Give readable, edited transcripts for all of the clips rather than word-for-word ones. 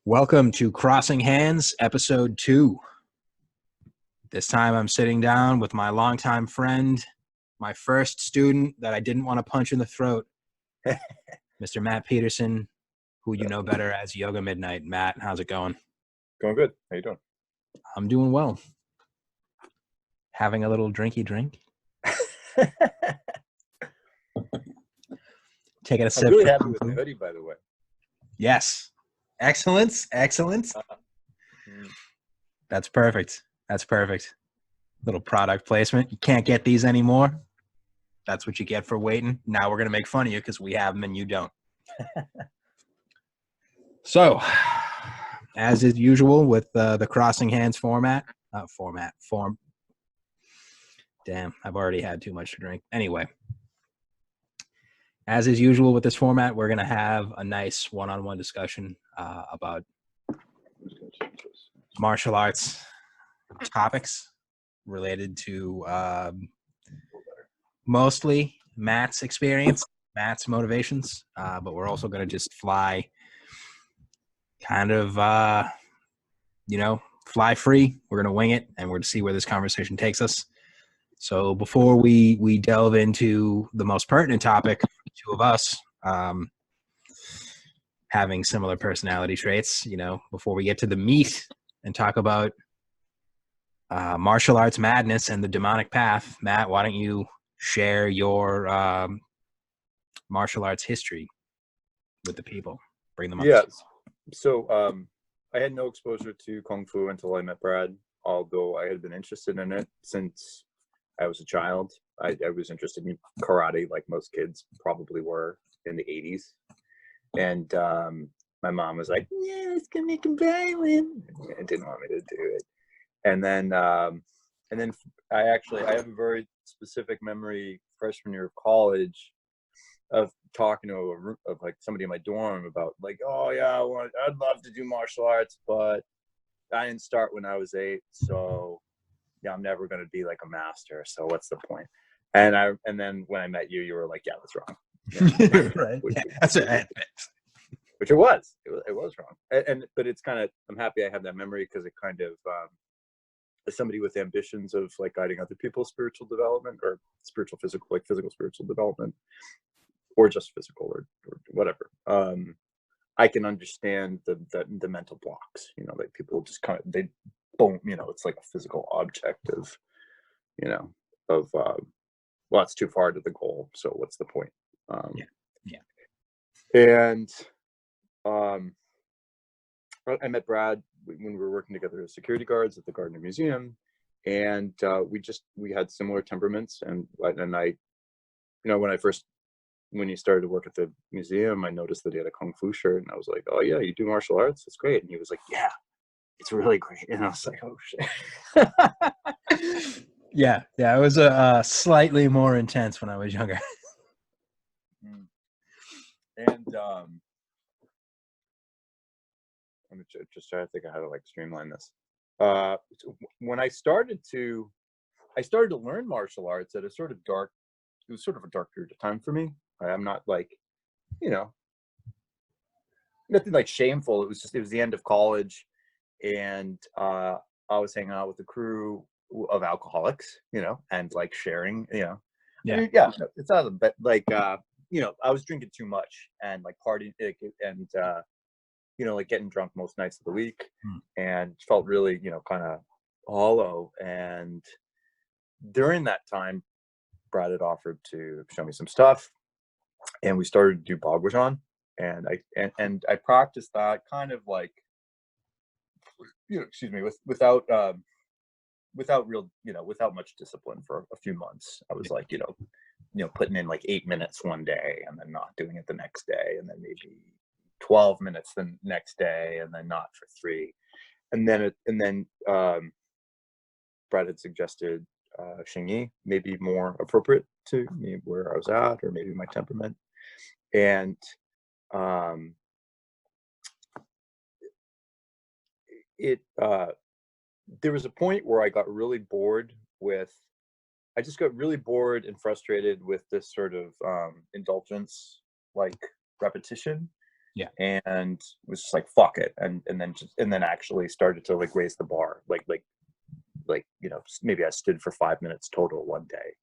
Welcome to Crossing Hands, episode 2. This time I'm sitting down with my longtime friend, my first student that I didn't want to punch in the throat, Mr. Matt Peterson, who you know better as YogMidnight. Matt, how's it going? Going good. How you doing? I'm doing well. Having a little drinky drink. Taking a sip. I'm really happy with the hoodie, by the way. Yes. Excellence. That's perfect. Little product placement. You can't get these anymore. That's what you get for waiting. Now we're going to make fun of you because we have them and you don't. So, as is usual with the Crossing Hands form. Damn, I've already had too much to drink. Anyway, as is usual with this format, we're going to have a nice one-on-one discussion about martial arts topics related to mostly Matt's experience, Matt's motivations, but we're also going to just fly kind of, fly free. We're going to wing it, and we're going to see where this conversation takes us. So before we delve into the most pertinent topic, the two of us having similar personality traits, before we get to the meat and talk about martial arts madness and the demonic path, Matt, why don't you share your martial arts history with the people? Bring them up. Yes. So I had no exposure to Kung Fu until I met Brad, although I had been interested in it since I was a child. I was interested in karate like most kids probably were in the 80s. And my mom was like, yeah, it's going to make him violent. And didn't want me to do it. And then I have a very specific memory freshman year of college of talking to somebody in my dorm about like, oh yeah, I'd love to do martial arts, but I didn't start when I was 8, so yeah, I'm never going to be like a master. So what's the point? And then when I met you, you were like, yeah, that's wrong. Yeah. Right. That's it. Which it was wrong. But it's kind of, I'm happy I have that memory because it kind of, as somebody with ambitions of like guiding other people's spiritual development or spiritual, physical, like physical, spiritual development, or just physical or whatever. I can understand the mental blocks, like people just kind of, they boom, it's like a physical object of, well, it's too far to the goal. So what's the point? And I met Brad when we were working together as security guards at the Gardner Museum, and we had similar temperaments. And I, when he started to work at the museum, I noticed that he had a Kung Fu shirt, and I was like, oh yeah, you do martial arts? That's great. And he was like, yeah, it's really great. And I was like, oh shit. Yeah, it was slightly more intense when I was younger. And let me just try to think of how to like streamline this. When I started to learn martial arts at a sort of dark, it was sort of a dark period of time for me. I'm not like, nothing like shameful. It was the end of college, and I was hanging out with a crew of alcoholics, and like sharing, Yeah. I mean, yeah, it's not a bit like, I was drinking too much and like partying and, like getting drunk most nights of the week, and felt really, kind of hollow. And during that time, Brad had offered to show me some stuff, and we started to do Bagwajan, and I practiced that kind of like, without real, without much discipline for a few months. I was like, putting in like 8 minutes one day and then not doing it the next day, and then maybe 12 minutes the next day, and then not for 3. And then Brad had suggested Xingyi, maybe more appropriate to me where I was at, or maybe my temperament. And there was a point where I got really bored and frustrated with this sort of indulgence, like repetition. Yeah. and was just like, fuck it. And then actually started to like raise the bar, like, you know, maybe I stood for 5 minutes total one day,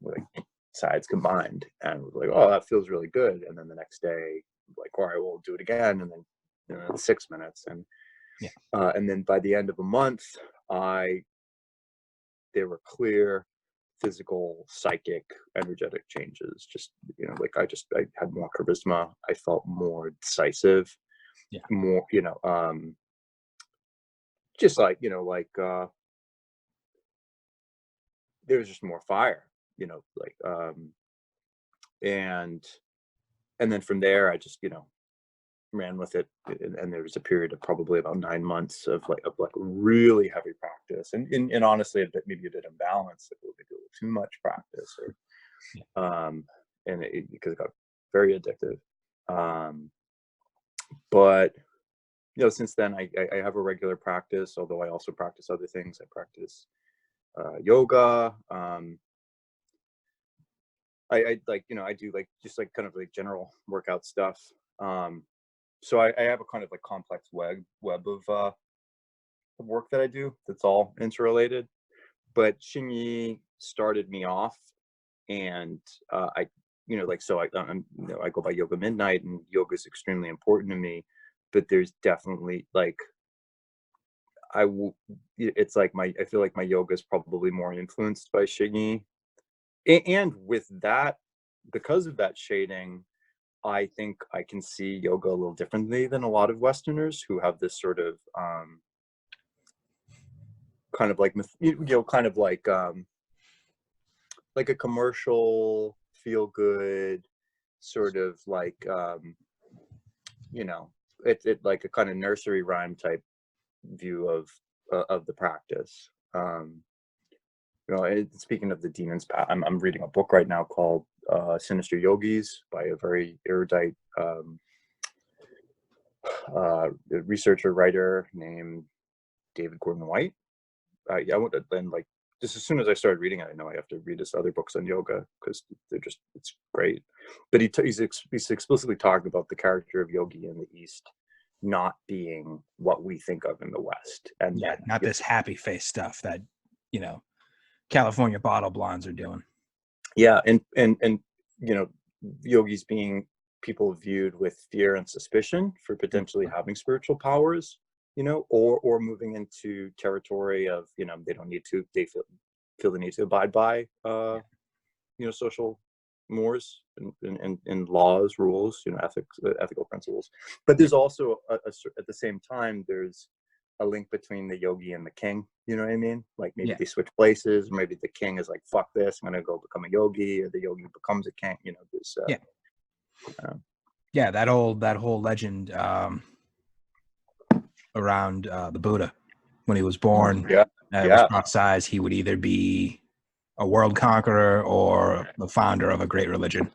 like sides combined, and was like, oh, that feels really good. And then the next day, like, all right, we'll do it again. And then, you know, 6 minutes. And then by the end of a month, there were clear physical, psychic, energetic changes. Just, you know, like I had more charisma. I felt more decisive, more, you know, just like, you know, like, there was just more fire, you know, like, and then from there, I just, you know, ran with it. And there was a period of probably about 9 months of like really heavy practice, and honestly, maybe a bit imbalanced, like maybe a little too much practice, or and because it got very addictive. But you know, since then, I have a regular practice, although I also practice other things. I practice yoga. I like, you know, I do like just like kind of like general workout stuff. So I have a kind of like complex web of work that I do that's all interrelated. But Xingyi started me off, and I, you know, like, so you know, I go by YogMidnight, and yoga is extremely important to me. But there's definitely like, it's like I feel like my yoga is probably more influenced by Xingyi, and with that, because of that shading, I think I can see yoga a little differently than a lot of Westerners who have this sort of kind of like, you know, kind of like a commercial, feel good sort of like, you know, it like a kind of nursery rhyme type view of the practice. You know, speaking of the demons, I'm reading a book right now called Sinister Yogis by a very erudite researcher writer named David Gordon White. I went, and like, just as soon as I started reading it, I know I have to read his other books on yoga because it's great. But he's explicitly talking about the character of yogi in the East not being what we think of in the West, and that, not this happy face stuff that, you know, California bottle blondes are doing. Yeah, and you know, yogis being people viewed with fear and suspicion for potentially having spiritual powers, you know, or moving into territory of, you know, they feel the need to abide by you know, social mores and laws, rules, you know, ethical principles. But there's also at the same time, there's a link between the yogi and the king, you know what I mean? Like maybe they switch places, maybe the king is like, fuck this, I'm gonna go become a yogi, or the yogi becomes a king, you know, this that whole legend around the Buddha when he was born. It was prophesied he would either be a world conqueror or the founder of a great religion,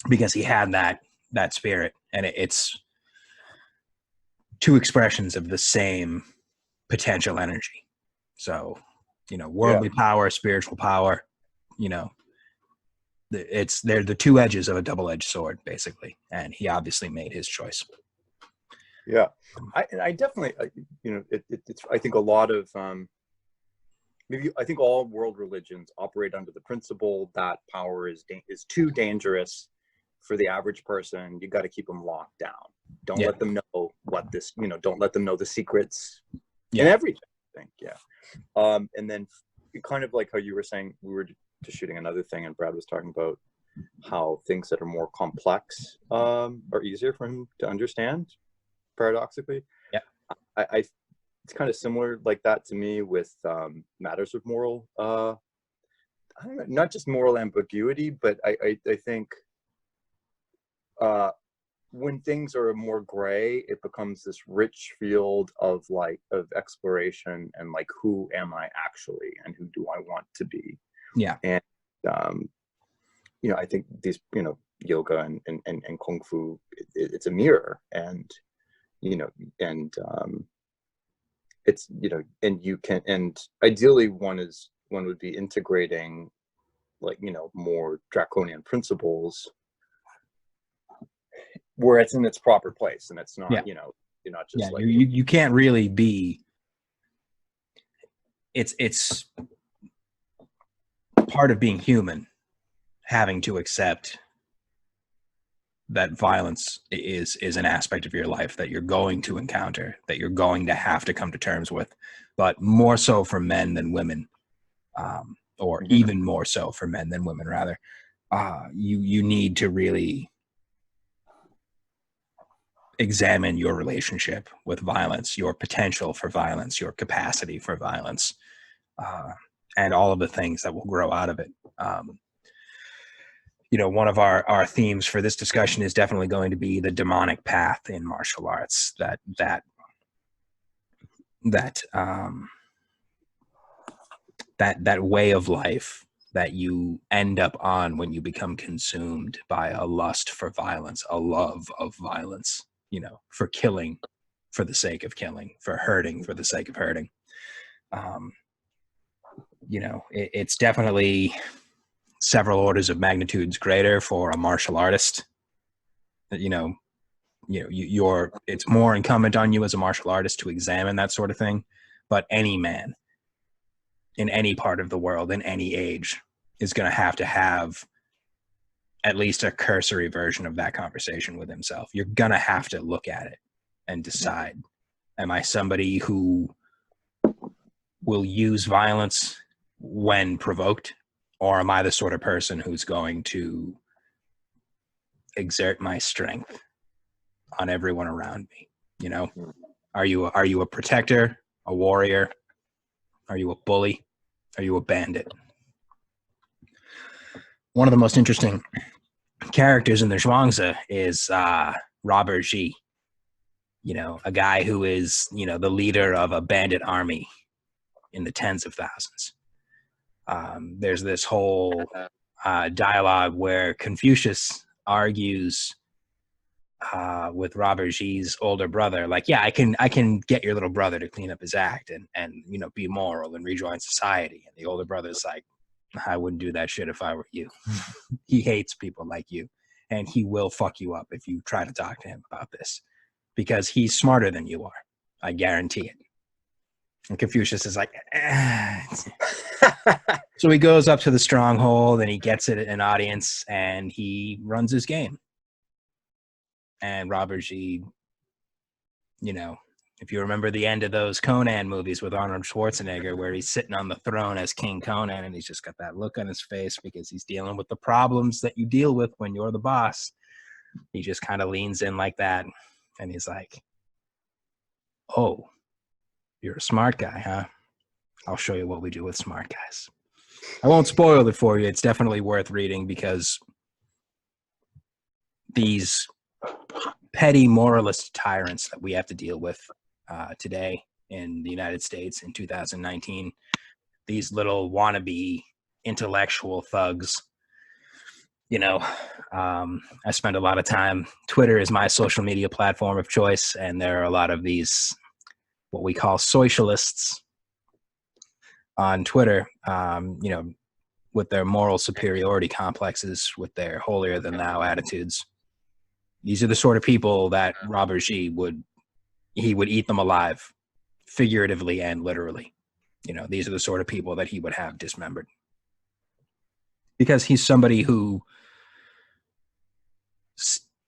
because he had that spirit, and it's two expressions of the same potential energy. So, you know, worldly power, spiritual power, you know, they're the two edges of a double-edged sword, basically. And he obviously made his choice. Yeah, I definitely, you know, it's, I think a lot of I think all world religions operate under the principle that power is too dangerous for the average person. You got to keep them locked down. Don't let them know what this, you know, don't let them know the secrets and everything. I think, and then kind of like how you were saying, we were just shooting another thing, and Brad was talking about how things that are more complex are easier for him to understand, paradoxically. It's kind of similar like that to me with matters of moral, I don't know, not just moral ambiguity, but I think when things are more gray, it becomes this rich field of exploration, and like, who am I actually, and who do I want to be? And you know, I think these, you know, yoga and kung fu, it's a mirror, and you know, and it's, you know, and you can, and ideally one would be integrating, like, you know, more draconian principles where it's in its proper place, and it's not, Yeah. you know, you're not just like you can't really be. It's part of being human, having to accept that violence is an aspect of your life that you're going to encounter, that you're going to have to come to terms with, but more so for men than women, or even more so for men than women, rather. You need to really examine your relationship with violence, your potential for violence, your capacity for violence, and all of the things that will grow out of it. You know, one of our themes for this discussion is definitely going to be the demonic path in martial arts, that way of life that you end up on when you become consumed by a lust for violence, a love of violence, you know, for killing for the sake of killing, for hurting for the sake of hurting. You know, it's definitely several orders of magnitudes greater for a martial artist. It's more incumbent on you as a martial artist to examine that sort of thing. But any man in any part of the world, in any age, is going to have at least a cursory version of that conversation with himself. You're going to have to look at it and decide, am I somebody who will use violence when provoked, or am I the sort of person who's going to exert my strength on everyone around me? You know, are you a protector, a warrior? Are you a bully? Are you a bandit? One of the most interesting characters in the Zhuangzi is Robert Xi. You know, a guy who is, you know, the leader of a bandit army in the tens of thousands. There's this whole dialogue where Confucius argues with Robert Xi's older brother, like, yeah, I can get your little brother to clean up his act and you know, be moral and rejoin society. And the older brother's like, I wouldn't do that shit if I were you. He hates people like you, and he will fuck you up if you try to talk to him about this, because he's smarter than you are. I guarantee it. And Confucius is like, So he goes up to the stronghold and he gets it an audience and he runs his game. And Robert G, you know, if you remember the end of those Conan movies with Arnold Schwarzenegger, where he's sitting on the throne as King Conan and he's just got that look on his face because he's dealing with the problems that you deal with when you're the boss. He just kind of leans in like that and he's like, oh, you're a smart guy, huh? I'll show you what we do with smart guys. I won't spoil it for you. It's definitely worth reading because these petty moralist tyrants that we have to deal with today in the United States in 2019, these little wannabe intellectual thugs, you know, I spend a lot of time. Twitter is my social media platform of choice, and there are a lot of these, what we call Soycialists on Twitter, you know, with their moral superiority complexes, with their holier than thou attitudes. These are the sort of people that Robert G would eat them alive, figuratively and literally. You know, these are the sort of people that he would have dismembered, because he's somebody who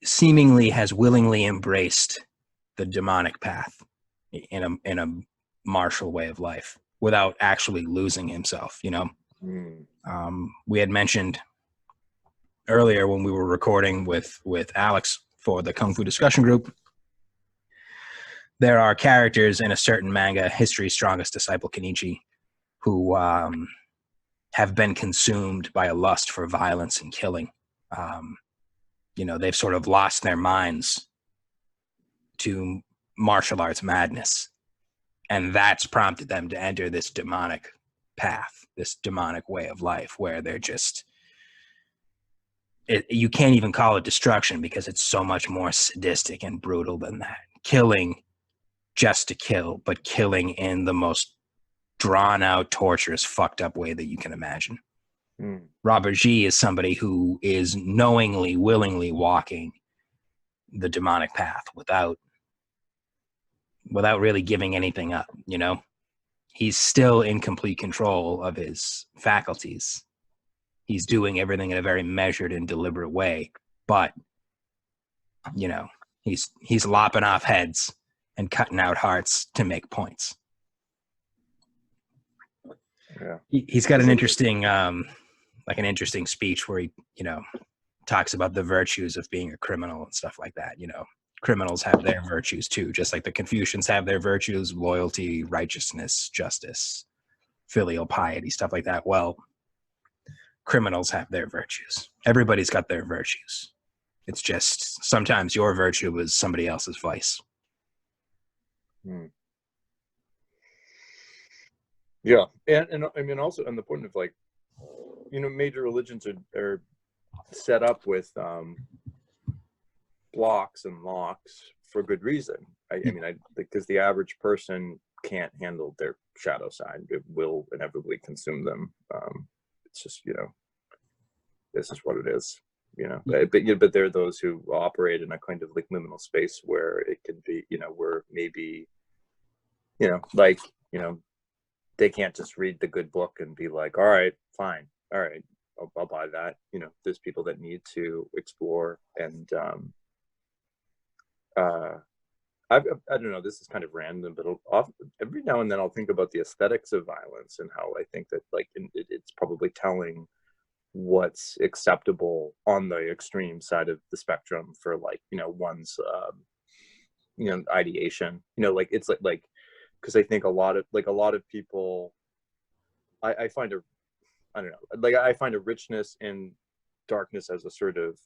seemingly has willingly embraced the demonic path in a martial way of life without actually losing himself, you know. We had mentioned earlier when we were recording with Alex for the Kung Fu discussion group, there are characters in a certain manga, History's Strongest Disciple Kenichi, who have been consumed by a lust for violence and killing. You know, they've sort of lost their minds to martial arts madness, and that's prompted them to enter this demonic path, this demonic way of life, where they're just, you can't even call it destruction because it's so much more sadistic and brutal than that. Killing just to kill, but killing in the most drawn out, torturous, fucked up way that you can imagine. Robert G is somebody who is knowingly, willingly walking the demonic path without really giving anything up, you know? He's still in complete control of his faculties. He's doing everything in a very measured and deliberate way, but you know, he's lopping off heads and cutting out hearts to make points. Yeah. He's got an interesting interesting speech where he, you know, talks about the virtues of being a criminal and stuff like that. You know, criminals have their virtues too, just like the Confucians have their virtues: loyalty, righteousness, justice, filial piety, stuff like that. Well, criminals have their virtues. Everybody's got their virtues. It's just sometimes your virtue is somebody else's vice. Yeah, and I mean also on the point of like, you know, major religions are set up with blocks and locks for good reason. I mean, because the average person can't handle their shadow side; it will inevitably consume them. It's just, you know, this is what it is. You know, but there are those who operate in a kind of like liminal space where it can be, you know, where maybe, you know, like, you know, they can't just read the good book and be like, all right, fine, all right, I'll buy that. You know, there's people that need to explore, and I don't know, this is kind of random, but every now and then I'll think about the aesthetics of violence and how I think that like it's probably telling what's acceptable on the extreme side of the spectrum for like, you know, one's you know, ideation. You know, like it's like because I think a lot of people, I find I find a richness in darkness as a sort of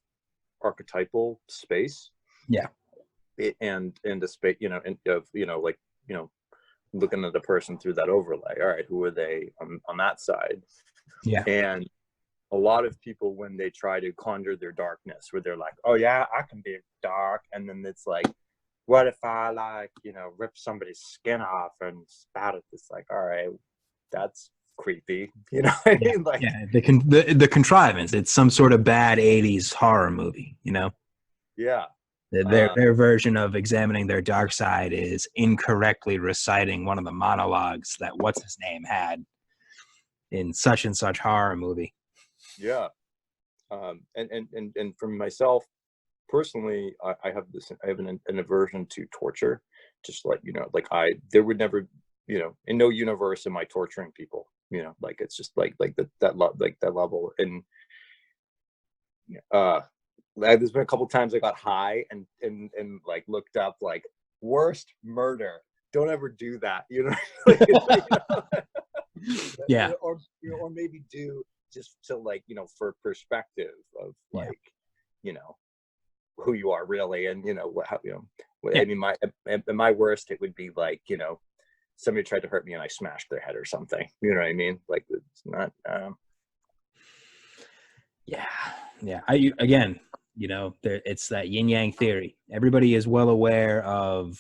archetypal space. Yeah. And the space, you know, and of, you know, like, you know, looking at the person through that overlay. All right, who are they on that side? Yeah. And a lot of people, when they try to conjure their darkness, where they're like, oh yeah, I can be dark, and then it's like, what if I, like, you know, rip somebody's skin off and spat it? It's like, all right, that's creepy, you know what I mean? Like, yeah, the contrivance. It's some sort of bad 80s horror movie, you know? Yeah. Their version of examining their dark side is incorrectly reciting one of the monologues that what's his name had in such and such horror movie. Yeah. And for myself personally, I have an aversion to torture. Just like, you know, like there would never, you know, in no universe am I torturing people, you know, like it's just like that level. And there's been a couple times I got high and like looked up like worst murder. Don't ever do that, you know. Like, you know? Yeah. Or, you know, or maybe do just to, like, you know, for perspective of like, you know, who you are really, and you know what, how, you know, I mean, my worst, it would be like, you know, somebody tried to hurt me and I smashed their head or something, you know what I mean? Like, it's not yeah. Again, you know, it's that yin yang theory. Everybody is well aware of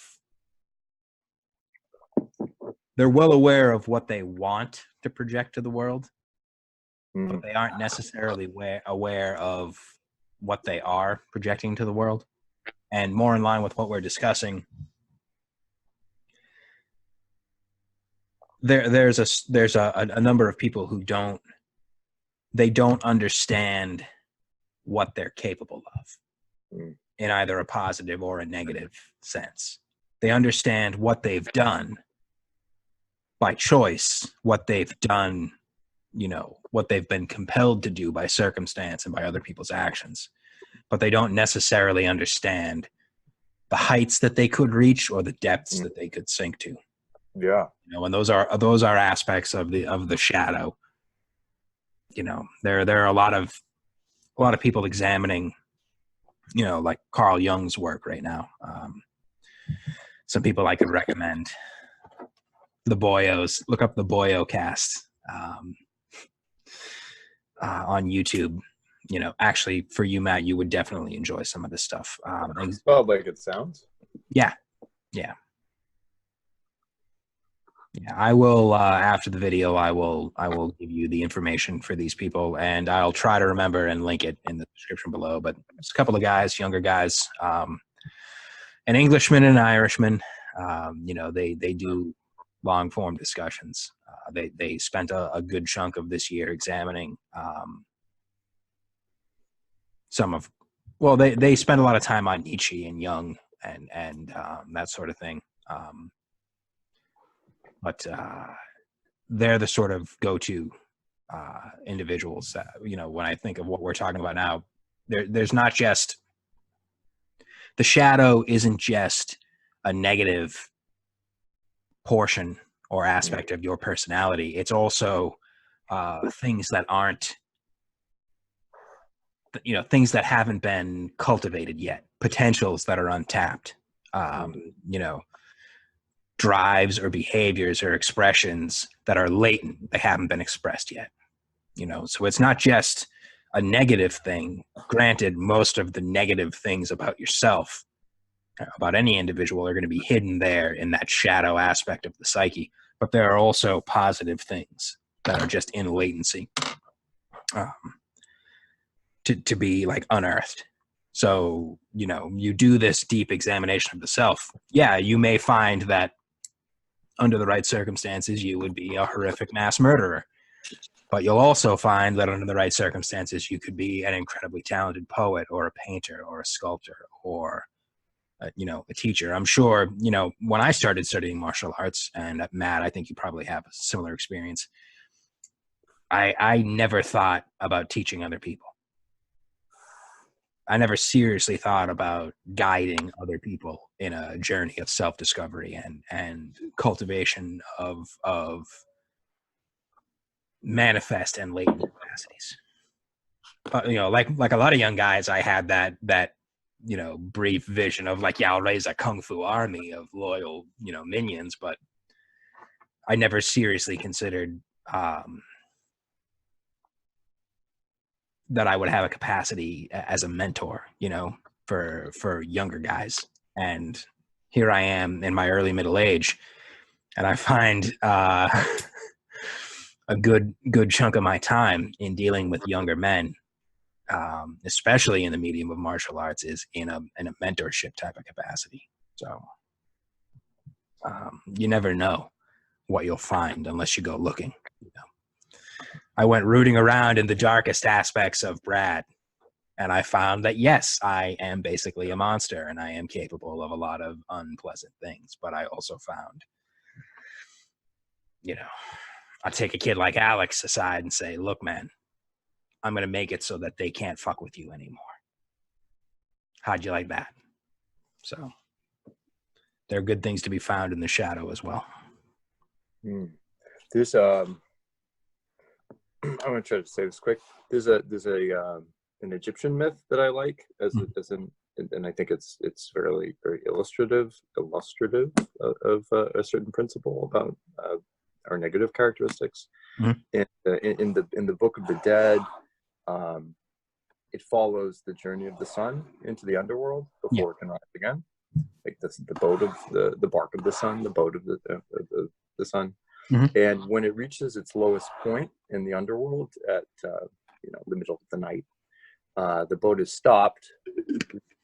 what they want to project to the world, but they aren't necessarily aware of what they are projecting to the world. And more in line with what we're discussing, there's a number of people who don't understand what they're capable of in either a positive or a negative sense. They understand what they've done by choice, what they've done, you know, what they've been compelled to do by circumstance and by other people's actions, but they don't necessarily understand the heights that they could reach or the depths that they could sink to. Yeah. You know, and those are aspects of the shadow. You know, there are a lot of people examining, you know, like Carl Jung's work right now. Some people I could recommend. The Boyos, look up the Boyo cast on YouTube. You know, actually, for you, Matt, you would definitely enjoy some of this stuff. Well, like it sounds. Yeah. I will after the video. I will give you the information for these people, and I'll try to remember and link it in the description below. But it's a couple of guys, younger guys. an Englishman and an Irishman. You know, they do long form discussions. They spent a good chunk of this year examining they spent a lot of time on Nietzsche and Jung and that sort of thing. But they're the sort of go-to individuals that, you know, when I think of what we're talking about now, there's not just, the shadow isn't just a negative portion or aspect of your personality. It's also things that aren't, you know, things that haven't been cultivated yet, potentials that are untapped, you know, drives or behaviors or expressions that are latent, they haven't been expressed yet, you know. So it's not just a negative thing. Granted, most of the negative things about yourself, about any individual, are going to be hidden there in that shadow aspect of the psyche, but there are also positive things that are just in latency to be like unearthed. So, you know, you do this deep examination of the self. Yeah, you may find that under the right circumstances, you would be a horrific mass murderer. But you'll also find that under the right circumstances, you could be an incredibly talented poet or a painter or a sculptor or, you know, a teacher. I'm sure, you know, when I started studying martial arts, and Matt, I think you probably have a similar experience, I never thought about teaching other people. I never seriously thought about guiding other people in a journey of self-discovery and cultivation of manifest and latent capacities. But, you know, like a lot of young guys, I had that, you know, brief vision of like, yeah, I'll raise a kung fu army of loyal, you know, minions, but I never seriously considered that I would have a capacity as a mentor, you know, for younger guys. And here I am in my early middle age, and I find a good chunk of my time in dealing with younger men, especially in the medium of martial arts, is in a mentorship type of capacity. So you never know what you'll find unless you go looking. You know? I went rooting around in the darkest aspects of Brad, and I found that, yes, I am basically a monster and I am capable of a lot of unpleasant things. But I also found, you know, I'll take a kid like Alex aside and say, look, man, I'm going to make it so that they can't fuck with you anymore. How'd you like that? So there are good things to be found in the shadow as well. There's I'm going to try to say this quick. There's an Egyptian myth that I like and I think it's very illustrative of a certain principle about our negative characteristics. In the Book of the Dead, it follows the journey of the sun into the underworld before it can rise again. Like the boat of the bark of the sun, the boat of the sun. And when it reaches its lowest point in the underworld at you know, the middle of the night, the boat is stopped.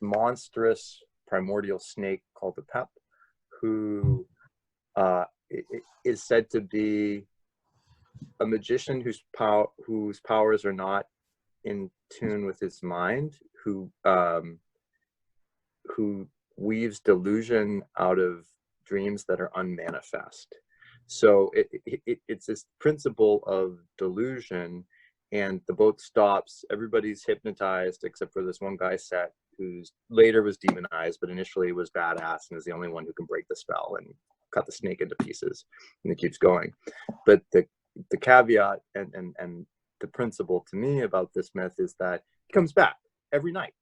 Monstrous primordial snake called the Pep, who is said to be a magician whose powers are not in tune with his mind, who weaves delusion out of dreams that are unmanifest. So it's this principle of delusion, and the boat stops. Everybody's hypnotized except for this one guy, Set, who's later was demonized, but initially was badass and is the only one who can break the spell and cut the snake into pieces, and it keeps going. But the caveat and the principle to me about this myth is that it comes back every night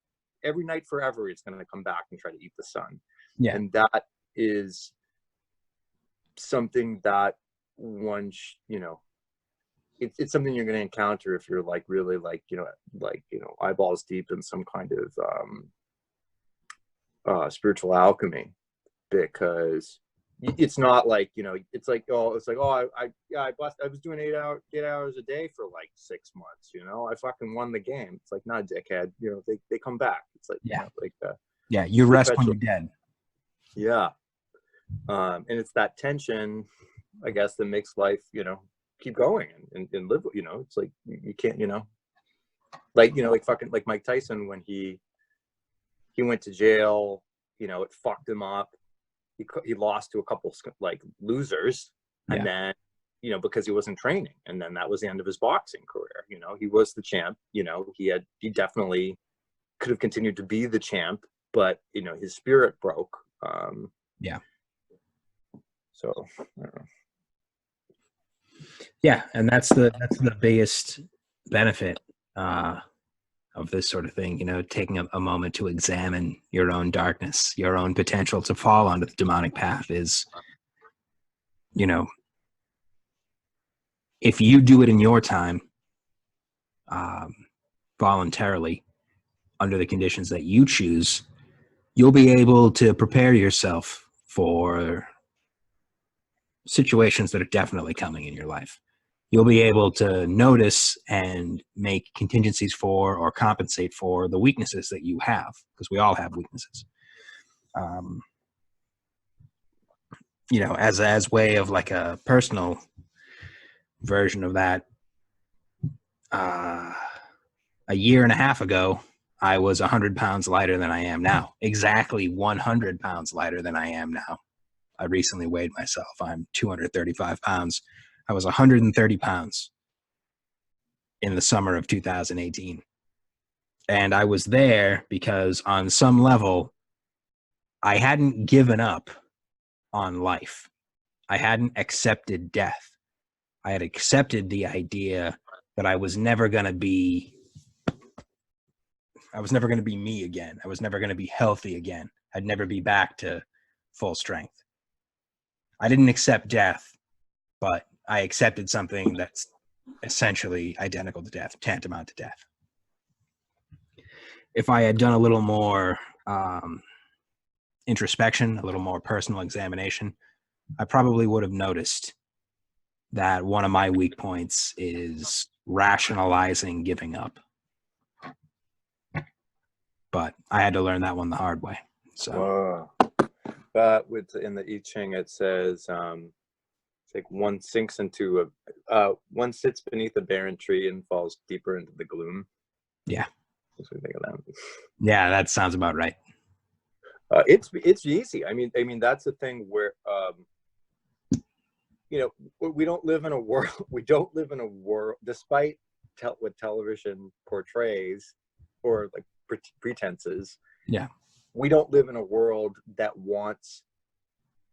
forever. It's going to come back and try to eat the sun. And that is something that one you know, it's something you're going to encounter if you're like really like you know eyeballs deep in some kind of spiritual alchemy, because it's not like, you know, it's like I was doing 8 hours a day for like 6 months, you know, I fucking won the game. It's like, not dickhead, you know, they come back. It's like, you know, like you rest when you're dead. Yeah. And it's that tension, I guess, that makes life, keep going and live. It's like you can't, like fucking like Mike Tyson when he went to jail. It fucked him up. He lost to a couple like losers, and then because he wasn't training, and then that was the end of his boxing career. He was the champ. He definitely could have continued to be the champ, but his spirit broke. Yeah. So I don't know. Yeah, and that's the biggest benefit of this sort of thing. Taking a moment to examine your own darkness, your own potential to fall onto the demonic path is, if you do it in your time, voluntarily, under the conditions that you choose, you'll be able to prepare yourself for situations that are definitely coming in your life. You'll be able to notice and make contingencies for or compensate for the weaknesses that you have, because we all have weaknesses. As way of like a personal version of that, a year and a half ago, I was 100 pounds lighter than I am now. Exactly 100 pounds lighter than I am now. I recently weighed myself. I'm 235 pounds. I was 130 pounds in the summer of 2018. And I was there because on some level, I hadn't given up on life. I hadn't accepted death. I had accepted the idea that I was never going to be me again. I was never going to be healthy again. I'd never be back to full strength. I didn't accept death, but I accepted something that's essentially identical to death, tantamount to death. If I had done a little more introspection, a little more personal examination, I probably would have noticed that one of my weak points is rationalizing giving up. But I had to learn that one the hard way. So, but in the I Ching, it says, it's like one sits beneath a barren tree and falls deeper into the gloom. Yeah. What do you think of that? Yeah, that sounds about right. It's easy. I mean, that's the thing where, we don't live in a world. We don't live in a world, despite what television portrays, or like pretenses. Yeah. We don't live in a world that wants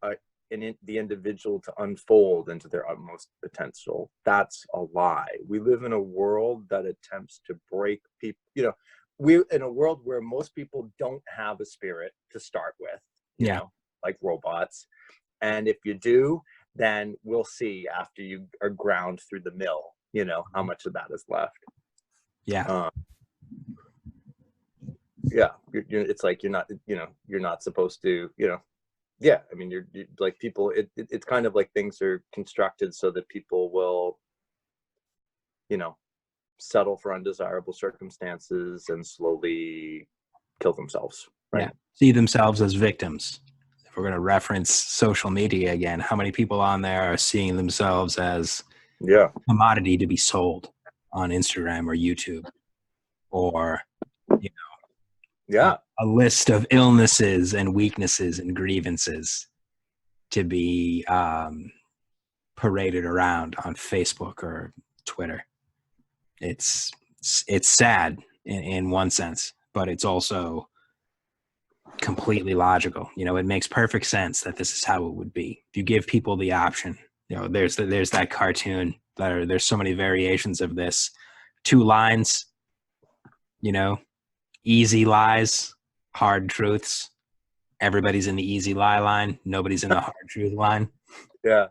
the individual to unfold into their utmost potential. That's a lie. We live in a world that attempts to break people. We're in a world where most people don't have a spirit to start with, like robots. And if you do, then we'll see after you are ground through the mill, how much of that is left. Yeah. Yeah. It's like, you're not supposed to, yeah. I mean, you're like people, it's kind of like things are constructed so that people will, settle for undesirable circumstances and slowly kill themselves. Right. Yeah. See themselves as victims. If we're going to reference social media again, how many people on there are seeing themselves as a commodity to be sold on Instagram or YouTube, or, a list of illnesses and weaknesses and grievances to be paraded around on Facebook or Twitter. It's sad in one sense, but it's also completely logical. It makes perfect sense that this is how it would be. If you give people the option, there's that cartoon there's so many variations of this. 2 lines, easy lies, hard truths. Everybody's in the easy lie line. Nobody's in the hard truth line. Yeah.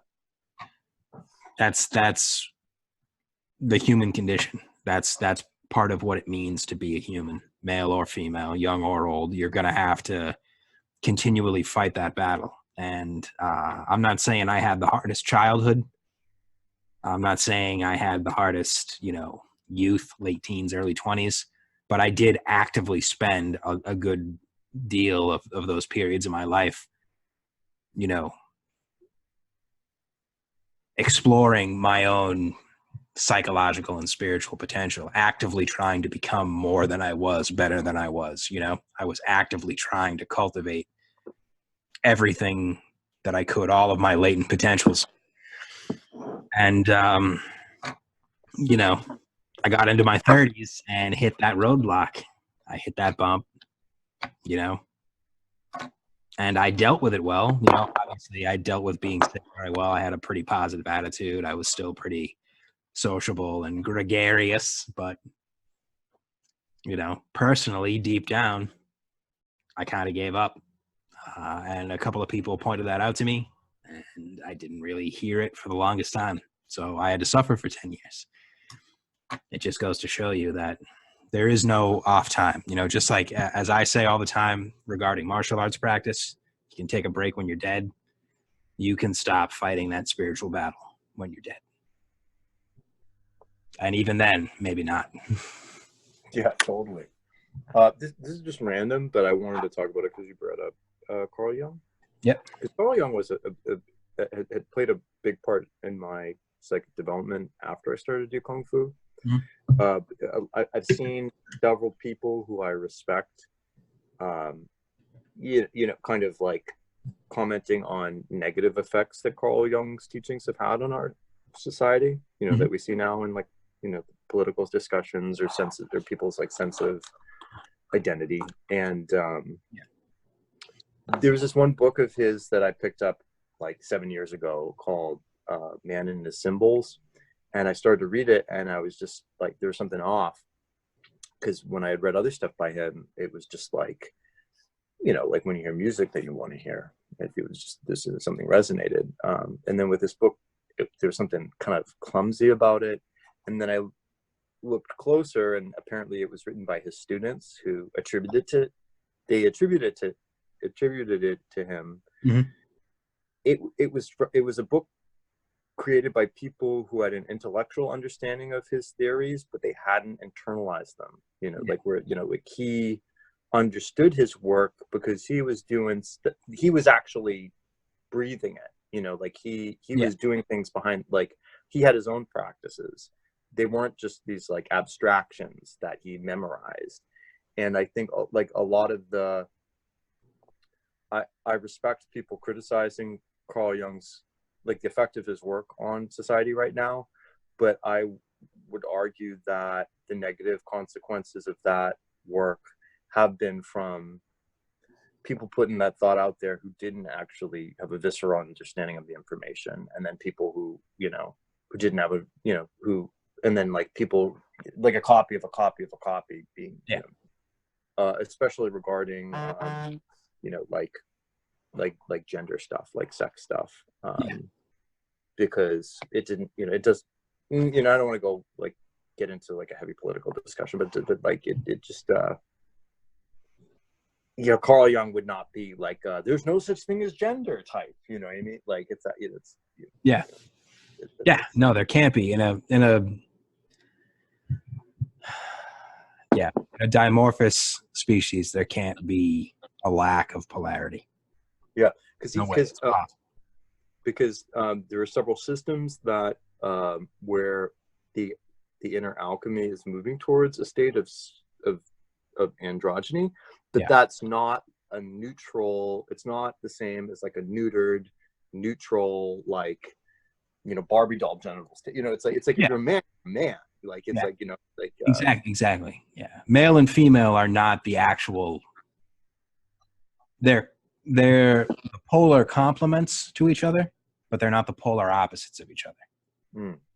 That's the human condition. That's part of what it means to be a human, male or female, young or old. You're going to have to continually fight that battle. And I'm not saying I had the hardest childhood. I'm not saying I had the hardest, youth, late teens, early 20s, but I did actively spend a good deal of those periods of my life you know, exploring my own psychological and spiritual potential, actively trying to become more than I was, better than I was. You know, I was actively trying to cultivate everything that I could, all of my latent potentials. And, you know, I got into my 30s and hit that roadblock. I hit that bump, you know, and I dealt with it well. You know, obviously I dealt with being sick very well. I had a pretty positive attitude. I was still pretty sociable and gregarious, but, you know, personally, deep down, I kind of gave up. And a couple of people pointed that out to me, and I didn't really hear it for the longest time. So I had to suffer for 10 years. It just goes to show you that there is no off time. You know, just like as I say all the time regarding martial arts practice, you can take a break when you're dead. You can stop fighting that spiritual battle when you're dead. And even then, maybe not. Yeah, totally. This is just random, but I wanted to talk about it because you brought up Carl Jung. Yep. Because Carl Jung was had played a big part in my psychic development after I started to do Kung Fu. Mm-hmm. I've seen several people who I respect, you know, kind of like commenting on negative effects that Carl Jung's teachings have had on our society, you know, mm-hmm. that we see now in, like, you know, political discussions or people's like sense of identity. And there was this one book of his that I picked up like 7 years ago called Man and His Symbols. And I started to read it and I was just like, there was something off, because when I had read other stuff by him, it was just like, you know, like when you hear music that you want to hear, it was just, this is something resonated. And then with this book, there was something kind of clumsy about it. And then I looked closer, and apparently it was written by his students who attributed it to him. Mm-hmm. It was a book created by people who had an intellectual understanding of his theories, but they hadn't internalized them. You know, like where, you know, like he understood his work because he was he was actually breathing it. You know, like he was doing things behind, like he had his own practices. They weren't just these like abstractions that he memorized. And I think like a lot of I respect people criticizing Carl Jung's, like the effect of his work on society right now, but I would argue that the negative consequences of that work have been from people putting that thought out there who didn't actually have a visceral understanding of the information, and then people who, you know, who didn't have a, you know, who, and then like people like a copy of a copy of a copy being, you know, especially regarding, you know, like gender stuff, like sex stuff, because it didn't, you know, it does, you know, I don't want to go like get into like a heavy political discussion, but like it just, you know, Carl Jung would not be like, there's no such thing as gender type, you know what I mean? Like it's no, there can't be in a dimorphous species. There can't be a lack of polarity. Yeah, because there are several systems that where the inner alchemy is moving towards a state of androgyny, but that's not a neutral. It's not the same as like a neutered, neutral, like, you know, Barbie doll genitals. You know, it's like if you're a man, like it's like, you know, like exactly. Yeah, male and female are not the actual. They're the polar complements to each other, but they're not the polar opposites of each other.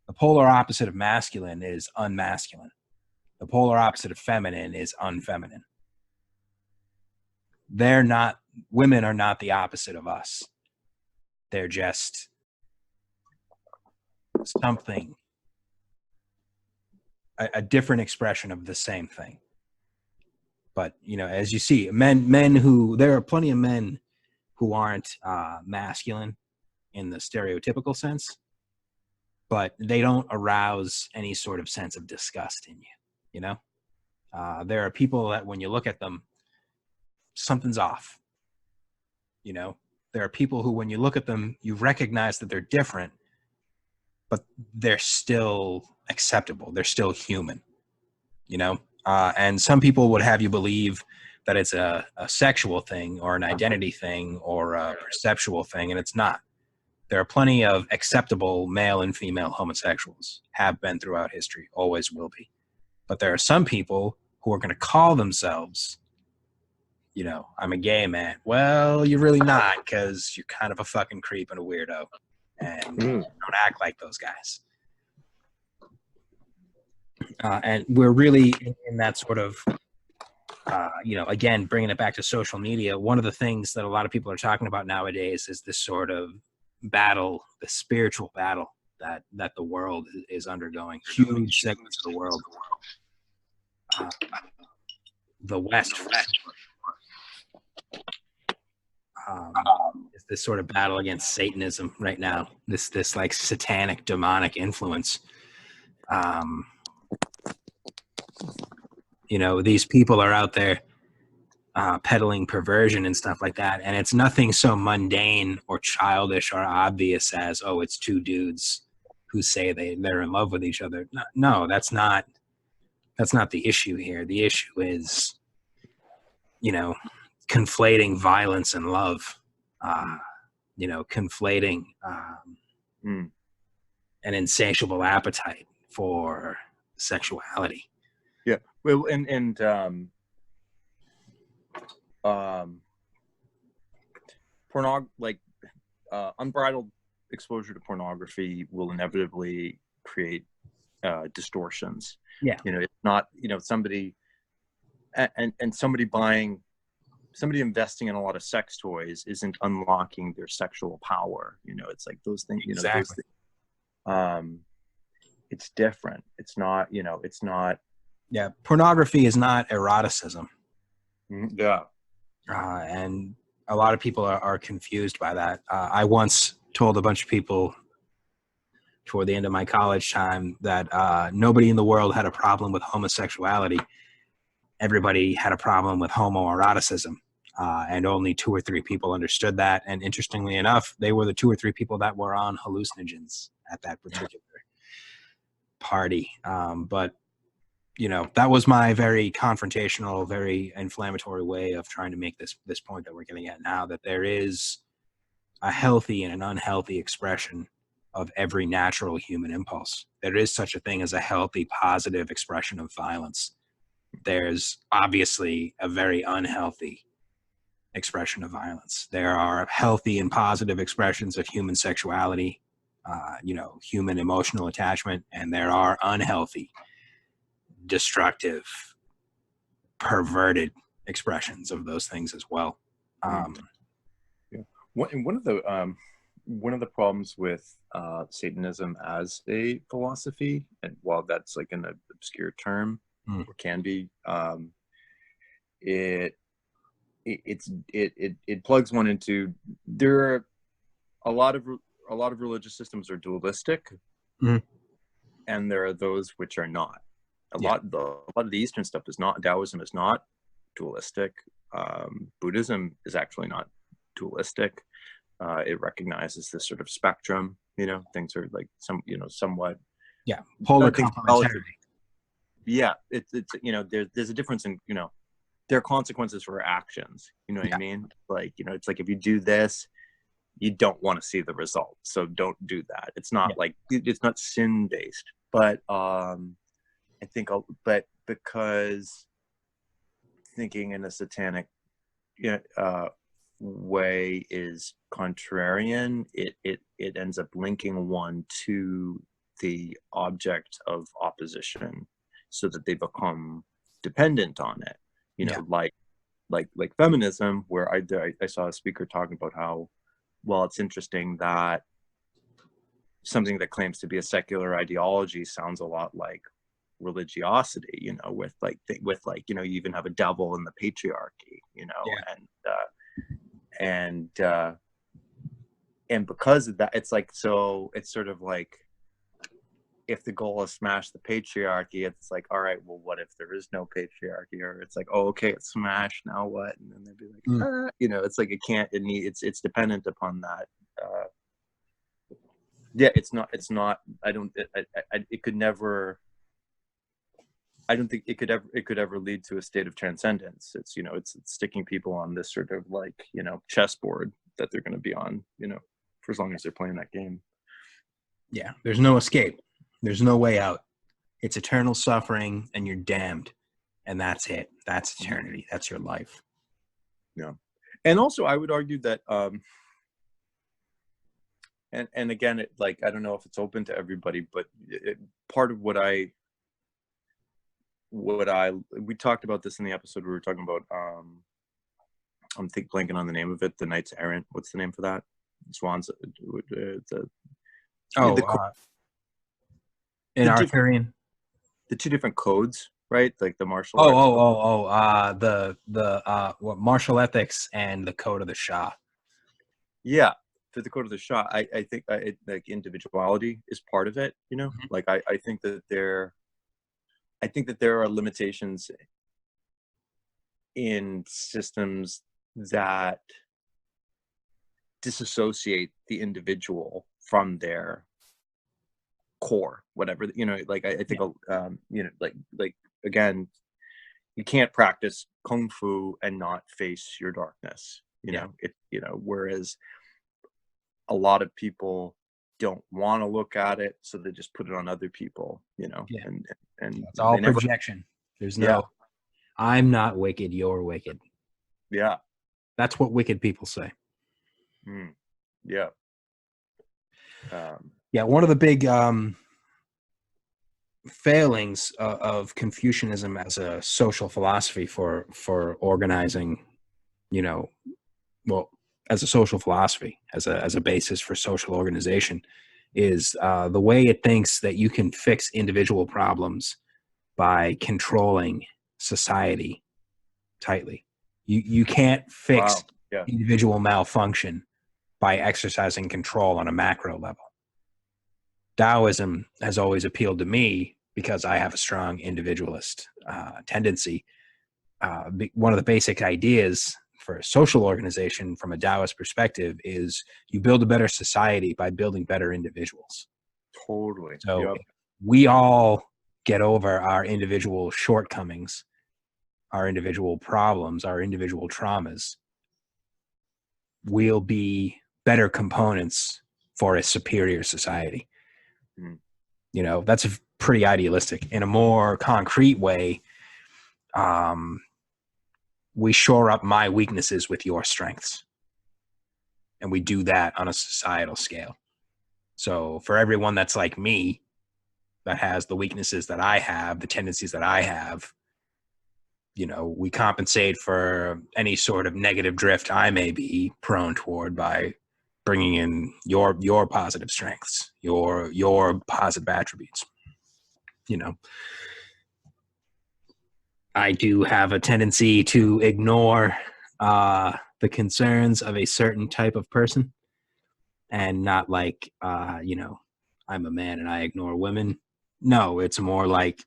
The polar opposite of masculine is unmasculine. The polar opposite of feminine is unfeminine. Women are not the opposite of us. They're just something, a different expression of the same thing. But, you know, as you see, there are plenty of men who aren't masculine in the stereotypical sense, but they don't arouse any sort of sense of disgust in you, you know? There are people that when you look at them, something's off, you know? There are people who, when you look at them, you recognize that they're different, but they're still acceptable. They're still human, you know? And some people would have you believe that it's a sexual thing or an identity thing or a perceptual thing, and it's not. There are plenty of acceptable male and female homosexuals, have been throughout history, always will be. But there are some people who are going to call themselves, you know, I'm a gay man. Well, you're really not, because you're kind of a fucking creep and a weirdo, and don't act like those guys. And we're really in that sort of, you know, again, bringing it back to social media. One of the things that a lot of people are talking about nowadays is this sort of battle, the spiritual battle that the world is undergoing. Huge segments of the world, the West, is this sort of battle against Satanism right now. This like satanic, demonic influence. You know, these people are out there peddling perversion and stuff like that, and it's nothing so mundane or childish or obvious as, oh, it's two dudes who say they're in love with each other. No, that's not the issue here. The issue is, you know, conflating violence and love, you know, conflating an insatiable appetite for sexuality. Yeah, well, and unbridled exposure to pornography will inevitably create distortions. Yeah, you know, it's not, you know, somebody investing in a lot of sex toys isn't unlocking their sexual power. You know, it's like those things. You know, exactly. those things, it's different. It's not. You know, it's not. Yeah, pornography is not eroticism. Yeah. And a lot of people are confused by that. I once told a bunch of people toward the end of my college time that nobody in the world had a problem with homosexuality. Everybody had a problem with homoeroticism. And only 2 or 3 people understood that. And interestingly enough, they were the 2 or 3 people that were on hallucinogens at that particular party. But you know, that was my very confrontational, very inflammatory way of trying to make this point that we're getting at now, that there is a healthy and an unhealthy expression of every natural human impulse. There is such a thing as a healthy, positive expression of violence. There's obviously a very unhealthy expression of violence. There are healthy and positive expressions of human sexuality, you know, human emotional attachment, and there are unhealthy, destructive, perverted expressions of those things as well. Yeah. One of the problems with Satanism as a philosophy, and while that's like an obscure term, or can be, it plugs one into, there are a lot of religious systems are dualistic, and there are those which are not. A lot of the Eastern stuff is not. Taoism is not dualistic. Buddhism is actually not dualistic. It recognizes this sort of spectrum. You know, things are like somewhat. Yeah, polar complementarity. Yeah, it's you know, there's a difference in, you know, there are consequences for actions. You know what I mean? Like, you know, it's like if you do this, you don't want to see the result, so don't do that. It's not like, it's not sin based, but I think, but because thinking in a satanic way is contrarian, it ends up linking one to the object of opposition, so that they become dependent on it. You know, like feminism, where I saw a speaker talking about how, well, it's interesting that something that claims to be a secular ideology sounds a lot like religiosity, you know, with like, you know, you even have a devil in the patriarchy, you know, and because of that, it's like, so it's sort of like, if the goal is smash the patriarchy, it's like, all right, well, what if there is no patriarchy? Or it's like, oh, okay, it's smashed, now what? And then they'd be like, you know, it's like it's dependent upon that. Yeah, it's not. I don't. It could never. I don't think it could ever lead to a state of transcendence. It's, you know, it's sticking people on this sort of like, you know, chessboard that they're going to be on, you know, for as long as they're playing that game. Yeah, there's no escape. There's no way out. It's eternal suffering, and you're damned. And that's it. That's eternity. That's your life. Yeah. And also, I would argue that, and again, it, like, I don't know if it's open to everybody, but part of we talked about this in the episode we were talking about, I'm blanking on the name of it, the Knights Errant. What's the name for that? Swans. In Arthurian. The two different codes, right? Like the martial arts. What, martial ethics and the code of the Shah. Yeah, for the code of the Shah, I think like individuality is part of it. You know, mm-hmm. Like I think that there are limitations in systems that disassociate the individual from their core, whatever, you know, like I think, you know, like again, you can't practice kung fu and not face your darkness, you know, you know, whereas a lot of people don't want to look at it, so they just put it on other people, you know, and it's all projection. There's no, I'm not wicked, you're wicked. Yeah. That's what wicked people say. Yeah. One of the big failings of Confucianism as a social philosophy for organizing, you know, well, as a social philosophy, as a basis for social organization, is the way it thinks that you can fix individual problems by controlling society tightly. You can't fix individual malfunction by exercising control on a macro level. Taoism has always appealed to me because I have a strong individualist tendency. One of the basic ideas for a social organization from a Taoist perspective is you build a better society by building better individuals. Totally. So we all get over our individual shortcomings, our individual problems, our individual traumas. We'll be better components for a superior society. You know, that's pretty idealistic. In a more concrete way, we shore up my weaknesses with your strengths. And we do that on a societal scale. So for everyone that's like me, that has the weaknesses that I have, the tendencies that I have, you know, we compensate for any sort of negative drift I may be prone toward by bringing in your positive strengths, your positive attributes. You know, I do have a tendency to ignore the concerns of a certain type of person, and not like, you know, I'm a man and I ignore women. No, it's more like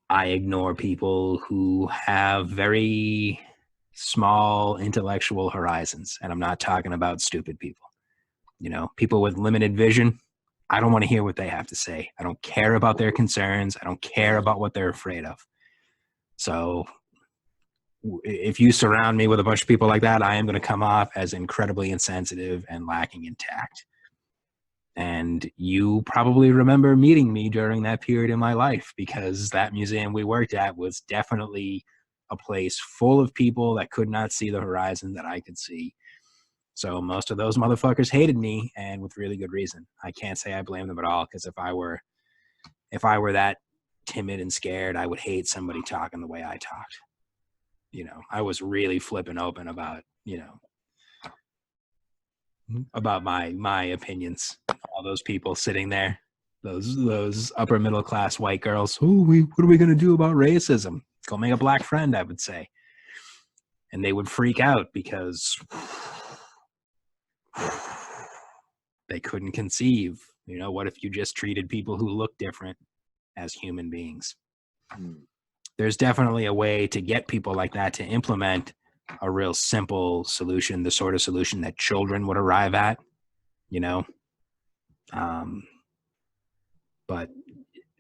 I ignore people who have very small intellectual horizons. And I'm not talking about stupid people. You know, people with limited vision, I don't want to hear what they have to say. I don't care about their concerns. I don't care about what they're afraid of. So if you surround me with a bunch of people like that, I am going to come off as incredibly insensitive and lacking in tact. And you probably remember meeting me during that period in my life, because that museum we worked at was definitely a place full of people that could not see the horizon that I could see. So most of those motherfuckers hated me, and with really good reason. I can't say I blame them at all, because if I were that timid and scared, I would hate somebody talking the way I talked. You know, I was really flipping open about, you know, about my opinions. All those people sitting there, those upper middle class white girls. What are we gonna do about racism? Go make a black friend, I would say. And they would freak out because they couldn't conceive You know, what if you just treated people who look different as human beings? There's definitely a way to get people like that to implement a real simple solution, the sort of solution that children would arrive at, you know? But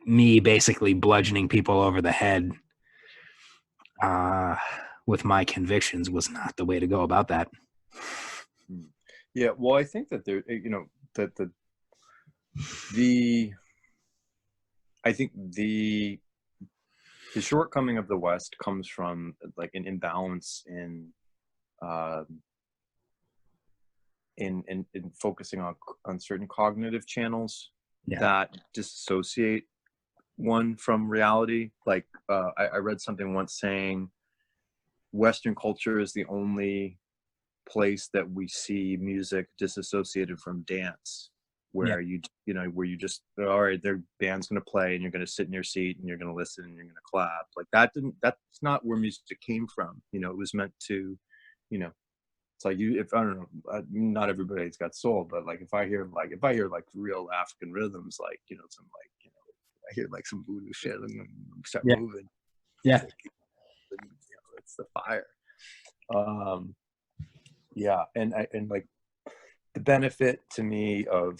me basically bludgeoning people over the head with my convictions was not the way to go about that. Yeah, well, I think that there, you know, that I think the shortcoming of the West comes from like an imbalance in focusing on certain cognitive channels that disassociate one from reality. Like I read something once saying Western culture is the only place that we see music disassociated from dance, where you know, where you just, all right, their band's going to play and you're going to sit in your seat and you're going to listen and you're going to clap. Like that's not where music came from. You know, it was meant to, you know, it's like if I don't know, not everybody's got soul, but like if I hear like real African rhythms, like, you know, some like, you know, I hear like some voodoo shit and start moving. Yeah. Like, you know, it's the fire. Yeah, and like the benefit to me of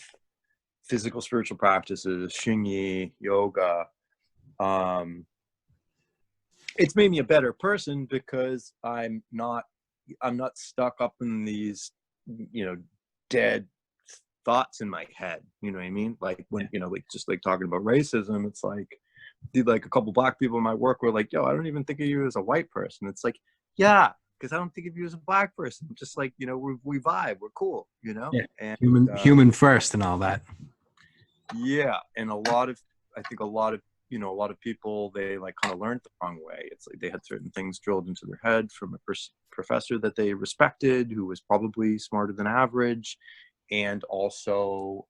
physical spiritual practices, Xingyi, yoga, it's made me a better person because I'm not stuck up in these, you know, dead thoughts in my head. You know what I mean? Like when, you know, like just like talking about racism, it's like a couple Black people in my work were like, yo, I don't even think of you as a white person. It's like, yeah, because I don't think of you as a Black person. Just like, you know, we vibe, we're cool, you know? Yeah. And Human first and all that. yeah. And I think a lot of people, they like kind of learned the wrong way. It's like they had certain things drilled into their head from a professor that they respected, who was probably smarter than average, and also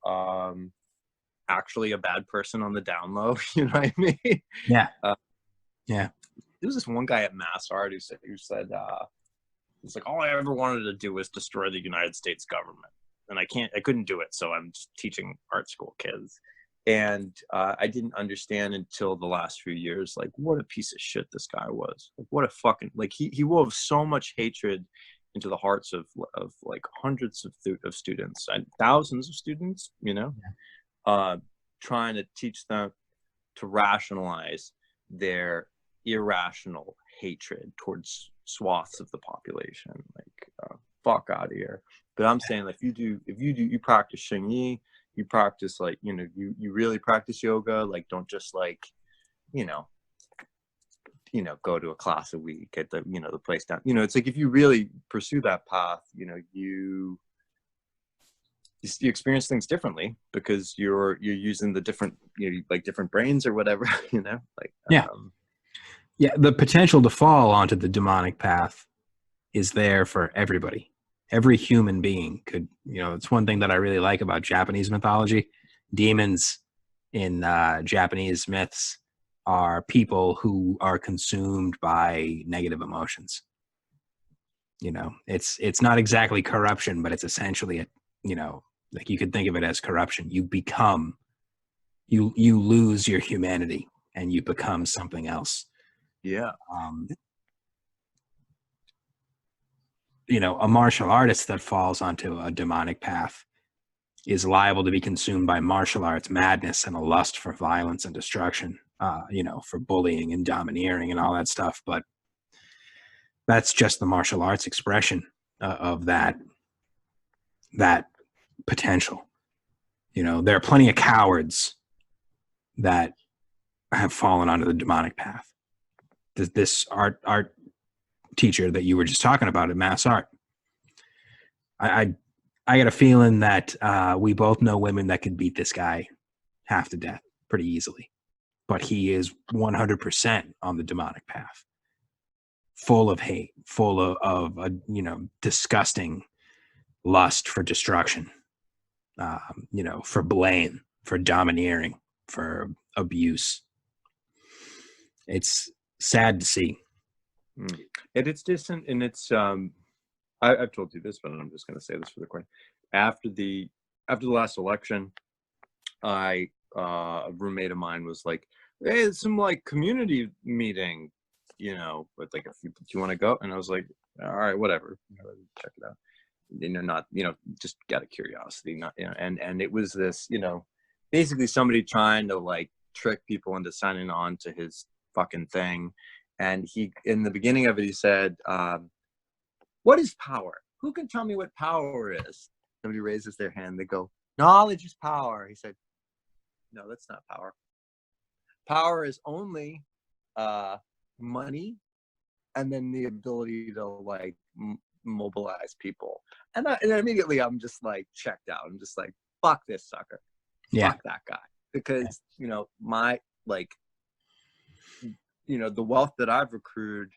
actually a bad person on the down low. You know what I mean? Yeah. Yeah. There was this one guy at Mass Art who said it's like, all I ever wanted to do was destroy the United States government, and I couldn't do it, so I'm just teaching art school kids. And I didn't understand until the last few years, like, what a piece of shit this guy was. Like, what a fucking, like, he wove so much hatred into the hearts of like hundreds of students and thousands of students, you know, trying to teach them to rationalize their irrational hatred towards swaths of the population. Like, fuck out of here. But I'm saying, like, you practice Xingyi, you practice, like, you know, you really practice yoga, like, don't just like, you know, go to a class a week at the, you know, the place down, you know, it's like, if you really pursue that path, you know, you experience things differently because you're using the different, you know, like different brains or whatever, you know, like, yeah, the potential to fall onto the demonic path is there for everybody. Every human being could, you know, it's one thing that I really like about Japanese mythology. Demons in Japanese myths are people who are consumed by negative emotions. You know, it's not exactly corruption, but it's essentially you know, like you could think of it as corruption. You lose your humanity and you become something else. yeah. You know, a martial artist that falls onto a demonic path is liable to be consumed by martial arts madness and a lust for violence and destruction, you know, for bullying and domineering and all that stuff. But that's just the martial arts expression of that potential. You know, there are plenty of cowards that have fallen onto the demonic path. This art teacher that you were just talking about at Mass Art, I get a feeling that we both know women that could beat this guy half to death pretty easily, but he is 100% on the demonic path, full of hate, full of you know, disgusting lust for destruction, you know, for blame, for domineering, for abuse. It's sad to see. And it's distant, and it's I've told you this, but I'm just going to say this for the coin. After the last election, a roommate of mine was like, hey, it's some like community meeting, with like a few, do you want to go? And I was like, all right, whatever, check it out. Not, just out of curiosity, not, and it was this, basically somebody trying to like trick people into signing on to his fucking thing. And he, in the beginning of it, he said, what is power? Who can tell me what power is? Somebody raises their hand. They go, knowledge is power. He said, no, that's not power. Power is only money, and then the ability to like mobilize people. And immediately I'm just like checked out. I'm just like, fuck this sucker. Yeah. Fuck that guy. Because, my like, the wealth that I've accrued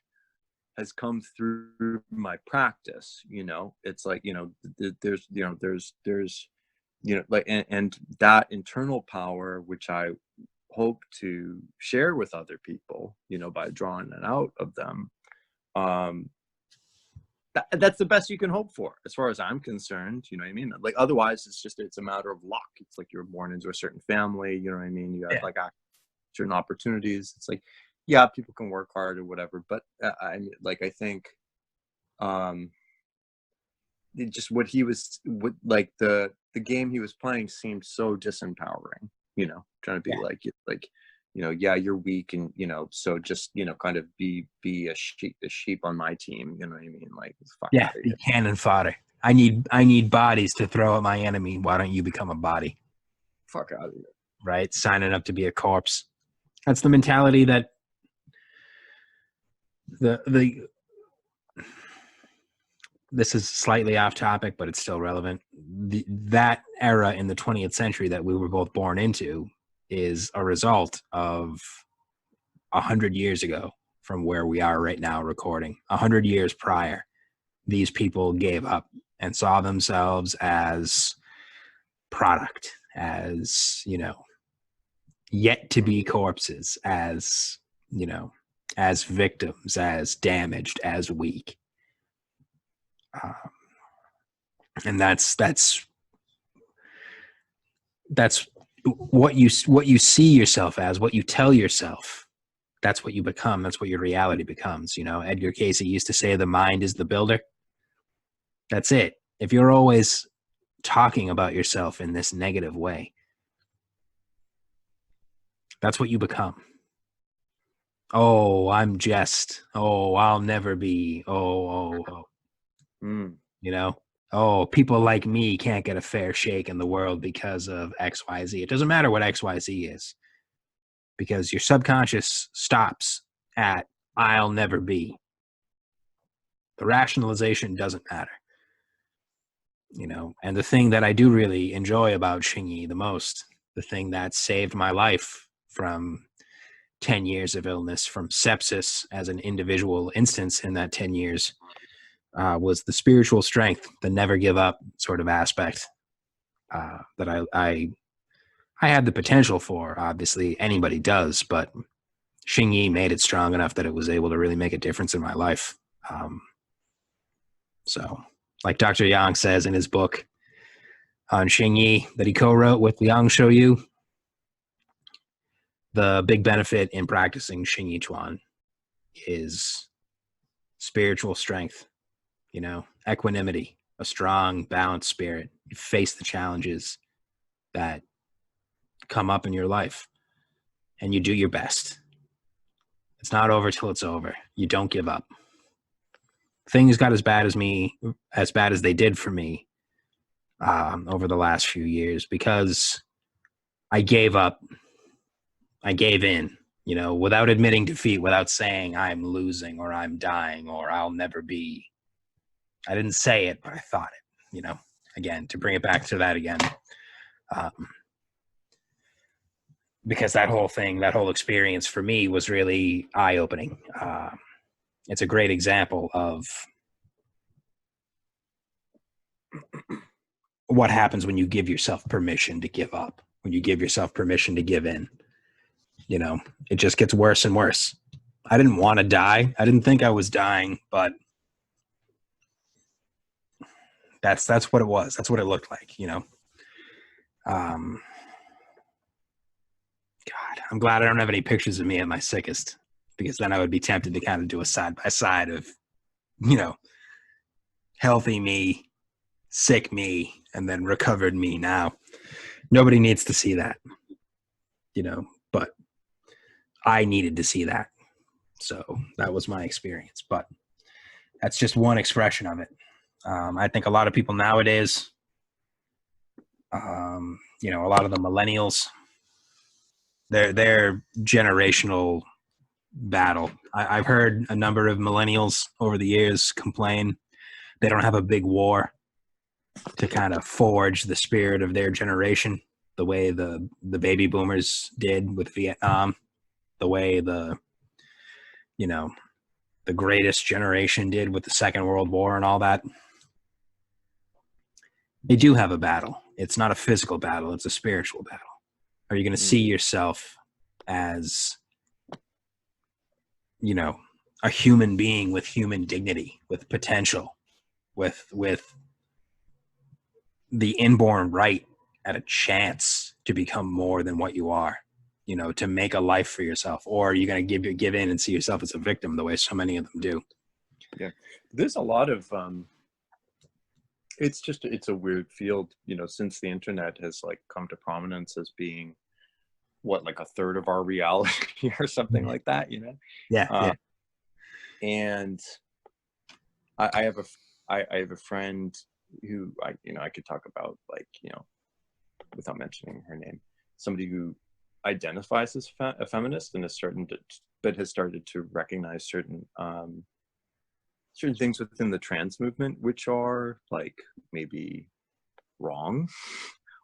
has come through my practice. It's like, there's like, and that internal power, which I hope to share with other people, by drawing it out of them. That's the best you can hope for, as far as I'm concerned. You know what I mean? Like, otherwise it's a matter of luck. It's like you're born into a certain family, you know what I mean? You have like certain opportunities. It's like, yeah, people can work hard or whatever, but I think just what he was, like the game he was playing seemed so disempowering, trying to be like, yeah, you're weak, and so just kind of be a sheep on my team, you know what I mean? Like, Be cannon fodder. I need bodies to throw at my enemy. Why don't you become a body? Fuck out of here. Right? Signing up to be a corpse. That's the mentality that this is slightly off topic, but it's still relevant. That era in the 20th century that we were both born into is a result of 100 years ago from where we are right now recording. 100 years prior, these people gave up and saw themselves as product, as, yet to be corpses, as, as victims, as damaged, as weak. And that's what you see yourself as, what you tell yourself. That's what you become. That's what your reality becomes. Edgar Cayce used to say, the mind is the builder. That's it. If you're always talking about yourself in this negative way, that's what you become. Oh, I'm just. Oh, I'll never be. Oh. Oh, people like me can't get a fair shake in the world because of XYZ. It doesn't matter what XYZ is, because your subconscious stops at I'll never be. The rationalization doesn't matter. And the thing that I do really enjoy about Xingyi the most, the thing that saved my life from 10 years of illness, from sepsis as an individual instance in that 10 years, was the spiritual strength, the never give up sort of aspect that I had the potential for. Obviously, anybody does, but Xingyi made it strong enough that it was able to really make a difference in my life. So, like Dr. Yang says in his book on Xingyi that he co-wrote with Yang Shouyu, the big benefit in practicing Xingyiquan is spiritual strength, equanimity, a strong, balanced spirit. You face the challenges that come up in your life and you do your best. It's not over till it's over. You don't give up. Things got as bad as they did for me over the last few years because I gave up. I gave in, without admitting defeat, without saying I'm losing or I'm dying or I'll never be. I didn't say it, but I thought it, again, to bring it back to that again. Because that whole experience for me was really eye-opening. It's a great example of what happens when you give yourself permission to give up, when you give yourself permission to give in. It just gets worse and worse. I didn't want to die. I didn't think I was dying, but that's what it was. That's what it looked like, God, I'm glad I don't have any pictures of me at my sickest, because then I would be tempted to kind of do a side by side of, you know, healthy me, sick me, and then recovered me now. Nobody needs to see that, you know, but I needed to see that. So that was my experience. But that's just one expression of it. I think a lot of people nowadays, you know, a lot of the millennials, their generational battle. I've heard a number of millennials over the years complain they don't have a big war to kind of forge the spirit of their generation, the way the baby boomers did with Vietnam, the way the, you know, the greatest generation did with the Second World War and all that. They do have a battle. It's not a physical battle, it's a spiritual battle. Are you going to see yourself as, you know, a human being with human dignity, with potential, with the inborn right at a chance to become more than what you are, you know, to make a life for yourself? Or are you going to give in and see yourself as a victim the way so many of them do? Yeah, there's a lot of it's a weird field, you know, since the internet has like come to prominence as being what, like a third of our reality or something like that, you know. Yeah. And I have a friend who I could talk about, like, you know, without mentioning her name, somebody who identifies as a feminist and has started to recognize certain things within the trans movement which are like maybe wrong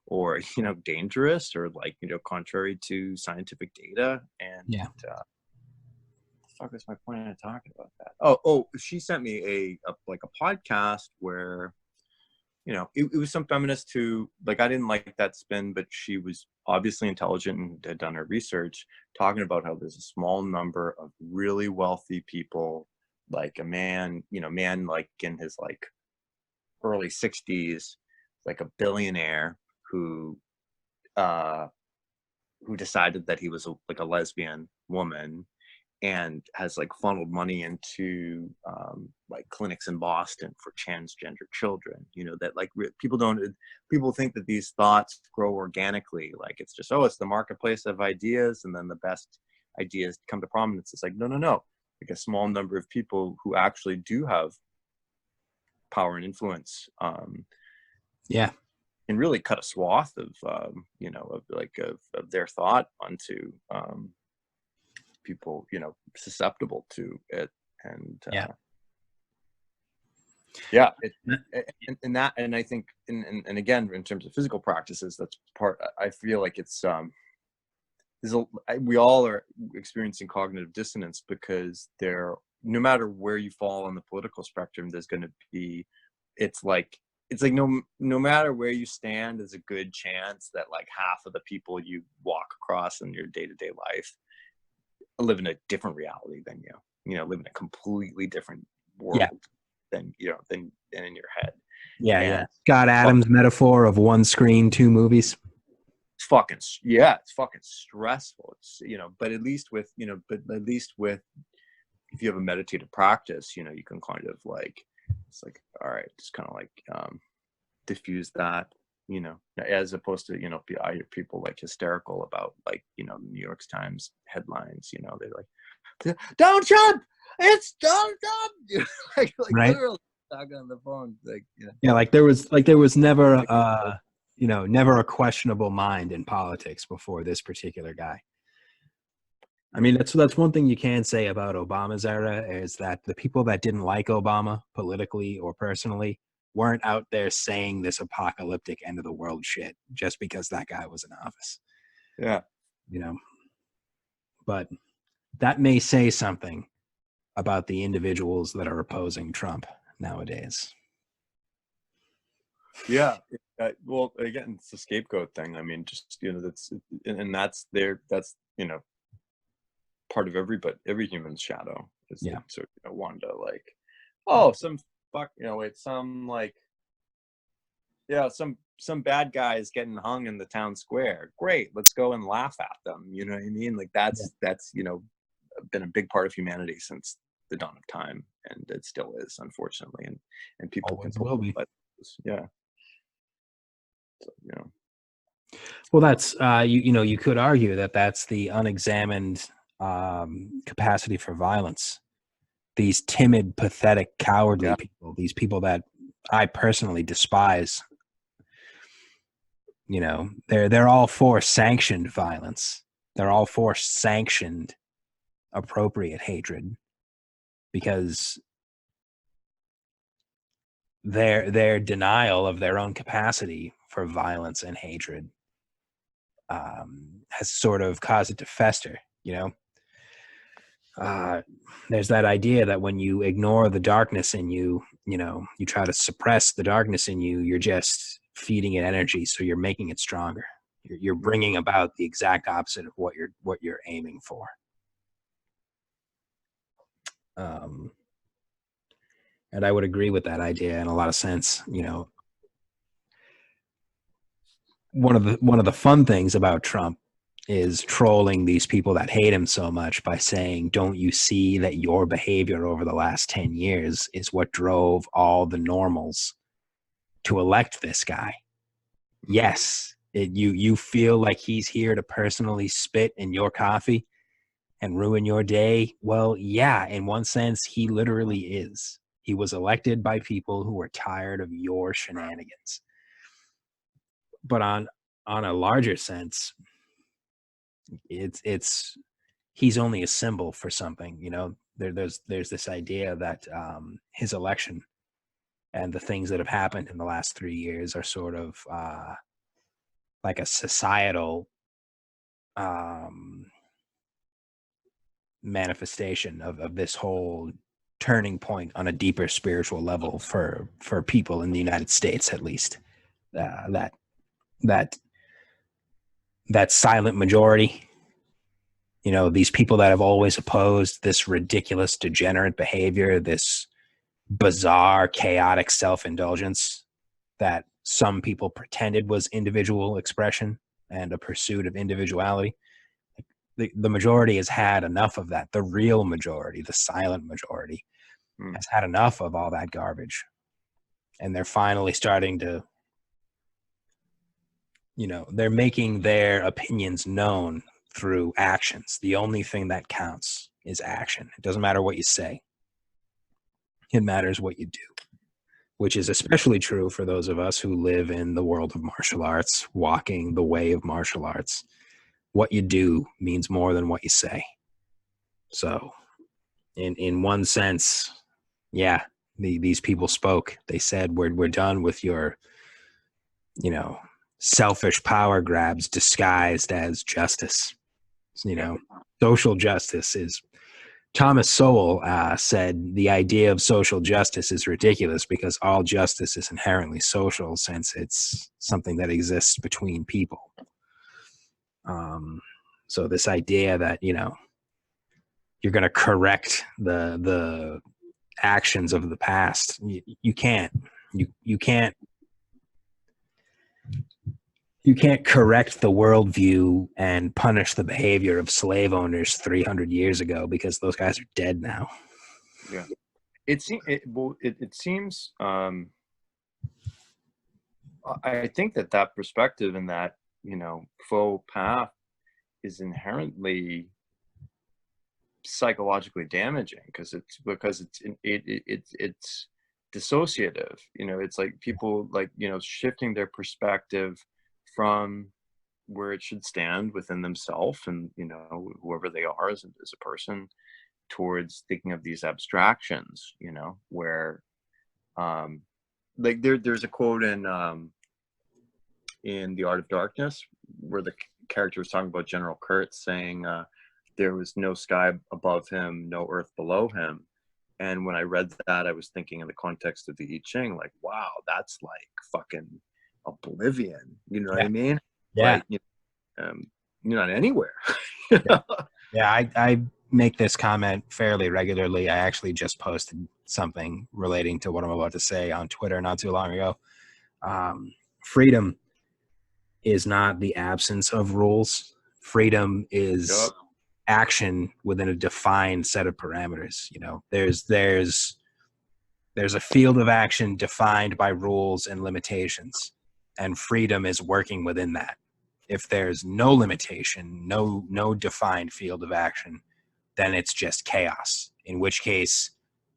or, you know, dangerous or, like, you know, contrary to scientific data. And Yeah. the fuck is my point of talking about that? Oh, she sent me a podcast where, you know, it was some feminist who, like, I didn't like that spin, but she was obviously intelligent and had done her research, talking about how there's a small number of really wealthy people, like a man like in his like early 60s, like a billionaire who decided that he was like a lesbian woman and has like funneled money into like clinics in Boston for transgender children, you know, that like people think that these thoughts grow organically, like it's just, oh, it's the marketplace of ideas and then the best ideas come to prominence. It's like, no, like a small number of people who actually do have power and influence and really cut a swath of you know, of their thought onto people, you know, susceptible to it. And and I think and again, in terms of physical practices, that's part, I feel like it's we all are experiencing cognitive dissonance because no matter where you fall on the political spectrum, there's going to be, it's like no matter where you stand, there's a good chance that like half of the people you walk across in your day-to-day life live in a different reality than you know, live in a completely different world than, you know, than in your head. Scott Adams' metaphor of one screen, two movies. It's fucking stressful. It's, you know, but at least with if you have a meditative practice, you know, you can kind of like, it's like, all right, just kind of like diffuse that, you know, as opposed to, you know, I hear people like hysterical about, like, you know, New York Times headlines, you know, they're like, don't jump, it's don't jump, like right? Literally talking on the phone, like, like there was never you know, never a questionable mind in politics before this particular guy. I mean, that's one thing you can say about Obama's era, is that the people that didn't like Obama politically or personally weren't out there saying this apocalyptic end of the world shit just because that guy was in office. Yeah. You know, but that may say something about the individuals that are opposing Trump nowadays. Yeah. Well, again, it's a scapegoat thing. I mean, just, you know, that's you know, part of every human's shadow is to, you know, want to like, oh, some fuck, you know, it's some like, yeah, some some bad guys getting hung in the town square. Great, let's go and laugh at them. You know what I mean? Like that's been a big part of humanity since the dawn of time, and it still is, unfortunately. And people Always can will be. yeah. So, Well, that's you could argue that that's the unexamined capacity for violence. These timid, pathetic, cowardly people. These people that I personally despise. They're all for sanctioned violence. They're all for sanctioned, appropriate hatred, because their denial of their own capacity for violence and hatred has sort of caused it to fester. There's that idea that when you ignore the darkness in you, you try to suppress the darkness in you, you're just feeding it energy, so you're making it stronger. You're bringing about the exact opposite of what you're aiming for. And I would agree with that idea in a lot of sense. One of the fun things about Trump is trolling these people that hate him so much by saying, don't you see that your behavior over the last 10 years is what drove all the normals to elect this guy? Yes, you feel like he's here to personally spit in your coffee and ruin your day. Well, yeah, in one sense, he literally is. He was elected by people who were tired of your shenanigans. But on a larger sense, it's he's only a symbol for something. There's this idea that his election and the things that have happened in the last 3 years are sort of like a societal manifestation of this whole turning point on a deeper spiritual level for people in the United States, at least. That silent majority, these people that have always opposed this ridiculous, degenerate behavior, this bizarre, chaotic self-indulgence that some people pretended was individual expression and a pursuit of individuality. The majority has had enough of that. The real majority, the silent majority, has had enough of all that garbage. And they're finally starting to, they're making their opinions known through actions. The only thing that counts is action. It doesn't matter what you say. It matters what you do, which is especially true for those of us who live in the world of martial arts, walking the way of martial arts. What you do means more than what you say. So in one sense, yeah, these people spoke. They said, we're done with your, selfish power grabs disguised as justice. Social justice is, Thomas Sowell said, the idea of social justice is ridiculous because all justice is inherently social, since it's something that exists between people. So this idea that, you're going to correct the actions of the past, you can't. You can't correct the worldview and punish the behavior of slave owners 300 years ago, because those guys are dead now. Yeah, it seems. I think that perspective and that faux path is inherently psychologically damaging, because it's dissociative. It's like people shifting their perspective from where it should stand within themselves and whoever they are as a person, towards thinking of these abstractions, where there's a quote in The Art of Darkness where the character was talking about General Kurtz, saying there was no sky above him, no earth below him. And when I read that, I was thinking in the context of the I Ching, like, wow, that's like fucking oblivion. You know what I mean? Yeah. Like, you're not anywhere. Yeah, I make this comment fairly regularly. I actually just posted something relating to what I'm about to say on Twitter not too long ago. freedom is not the absence of rules. Freedom is Yup. action within a defined set of parameters. You know, there's a field of action defined by rules and limitations, and freedom is working within that. If there's no limitation, no defined field of action, then it's just chaos, in which case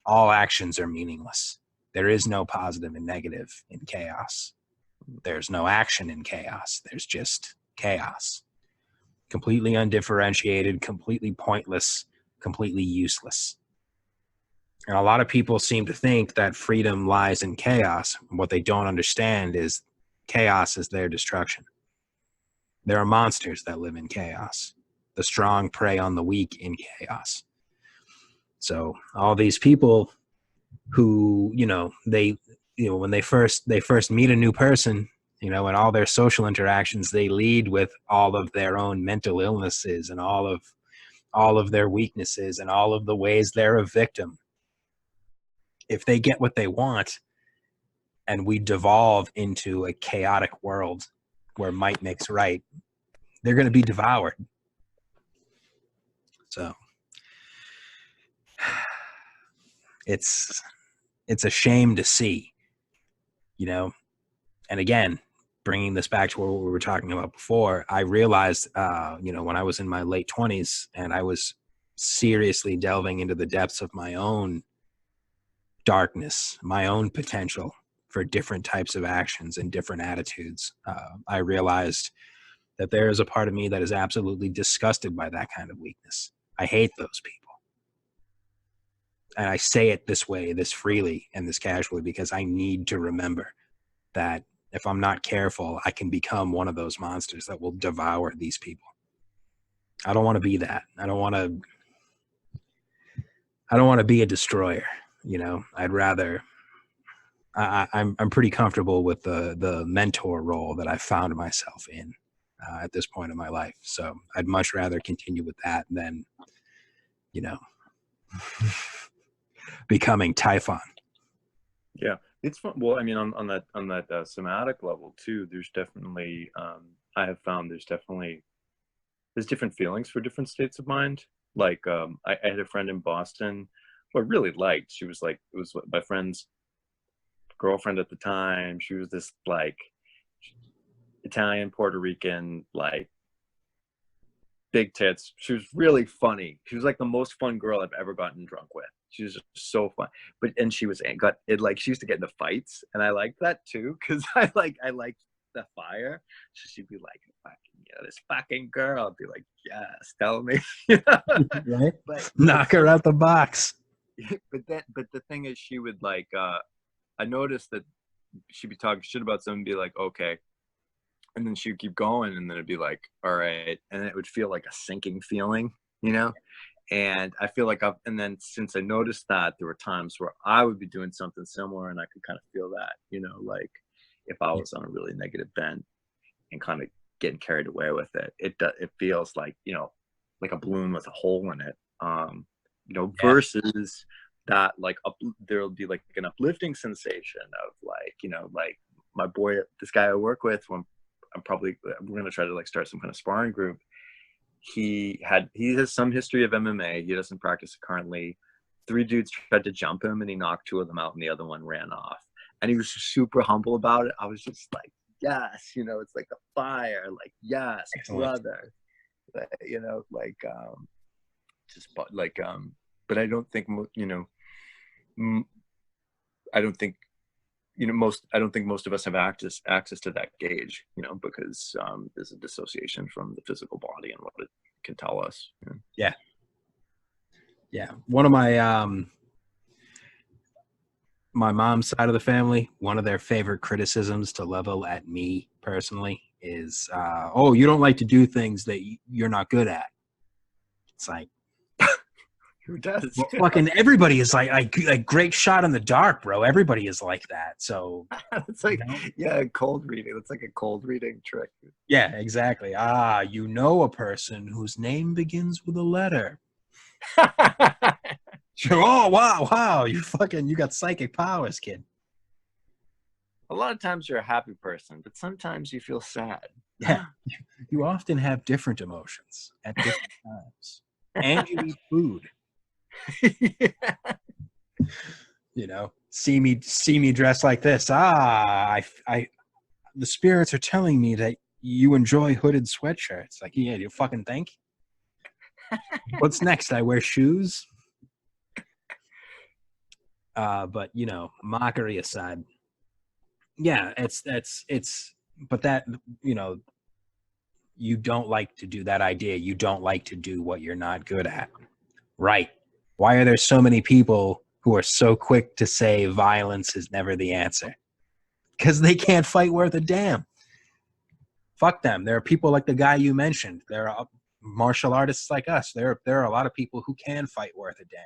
all actions are meaningless. There is no positive and negative in chaos. There's no action in chaos. There's just chaos. Completely undifferentiated, completely pointless, completely useless. And a lot of people seem to think that freedom lies in chaos. What they don't understand is chaos is their destruction. There are monsters that live in chaos. The strong prey on the weak in chaos. So all these people who, when they first meet a new person, in all their social interactions, they lead with all of their own mental illnesses and all of their weaknesses and all of the ways they're a victim. If they get what they want and we devolve into a chaotic world where might makes right, they're going to be devoured. So it's a shame to see, and again, bringing this back to what we were talking about before, I realized, when I was in my late 20s and I was seriously delving into the depths of my own darkness, my own potential for different types of actions and different attitudes, I realized that there is a part of me that is absolutely disgusted by that kind of weakness. I hate those people. And I say it this way, this freely and this casually, because I need to remember that if I'm not careful, I can become one of those monsters that will devour these people. I don't want to be that. I don't want to be a destroyer. I'd rather. I'm pretty comfortable with the mentor role that I found myself in at this point in my life. So I'd much rather continue with that than, becoming Typhon. Yeah, it's fun. Well, I mean, on that somatic level too, there's definitely I have found there's different feelings for different states of mind. Like I had a friend in Boston who I really liked. She was like, it was my friend's girlfriend at the time. She was this like Italian, Puerto Rican, like big tits. She was really funny. She was like the most fun girl I've ever gotten drunk with. She was just so fun. She she used to get into fights, and I liked that too, because I liked the fire. So she'd be like, this fucking girl. I'd be like, yes, tell me. Right? Knock her out the box. But the thing is, she would like I noticed that she'd be talking shit about someone and be like, okay. And then she'd keep going, and then it'd be like, all right. And it would feel like a sinking feeling, And I feel like and then since I noticed that, there were times where I would be doing something similar and I could kind of feel that, like if I was on a really negative bent and kind of getting carried away with it, it feels like, like a balloon with a hole in it, versus that, like there'll be like an uplifting sensation of like, like my boy, this guy I work with, when we're going to try to like start some kind of sparring group. He has some history of MMA. He doesn't practice it currently. 3 dudes tried to jump him and he knocked 2 of them out and the other one ran off. And he was super humble about it. I was just like, yes, it's like the fire, like, yes, brother. But I don't think, I don't think most of us have access to that gauge, because there's a dissociation from the physical body and what it can tell us. Yeah. One of my my mom's side of the family, one of their favorite criticisms to level at me personally is, oh, you don't like to do things that you're not good at. It's like, who does? Well, fucking everybody is like great shot in the dark, bro. Everybody is like that. So it's like, cold reading. It's like a cold reading trick. Yeah, exactly. A person whose name begins with a letter. Oh, wow. You got psychic powers, kid. A lot of times you're a happy person, but sometimes you feel sad. Yeah, you often have different emotions at different times, and you eat food. Yeah. You know, see me dressed like this. The spirits are telling me that you enjoy hooded sweatshirts. Like, yeah, you fucking think? What's next? I wear shoes. But you know, mockery aside, yeah, but that, you know, you don't like to do that idea. You don't like to do what you're not good at. Right. Why are there so many people who are so quick to say violence is never the answer? Because they can't fight worth a damn. Fuck them. There are people like the guy you mentioned. There are martial artists like us. There are a lot of people who can fight worth a damn.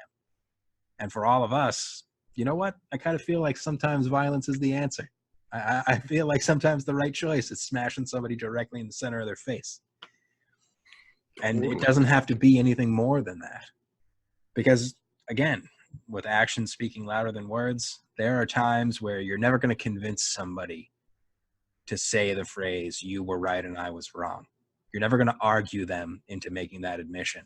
And for all of us, you know what? I kind of feel like sometimes violence is the answer. I feel like sometimes the right choice is smashing somebody directly in the center of their face. And it doesn't have to be anything more than that. Because, again, with actions speaking louder than words, there are times where you're never going to convince somebody to say the phrase, you were right and I was wrong. You're never going to argue them into making that admission.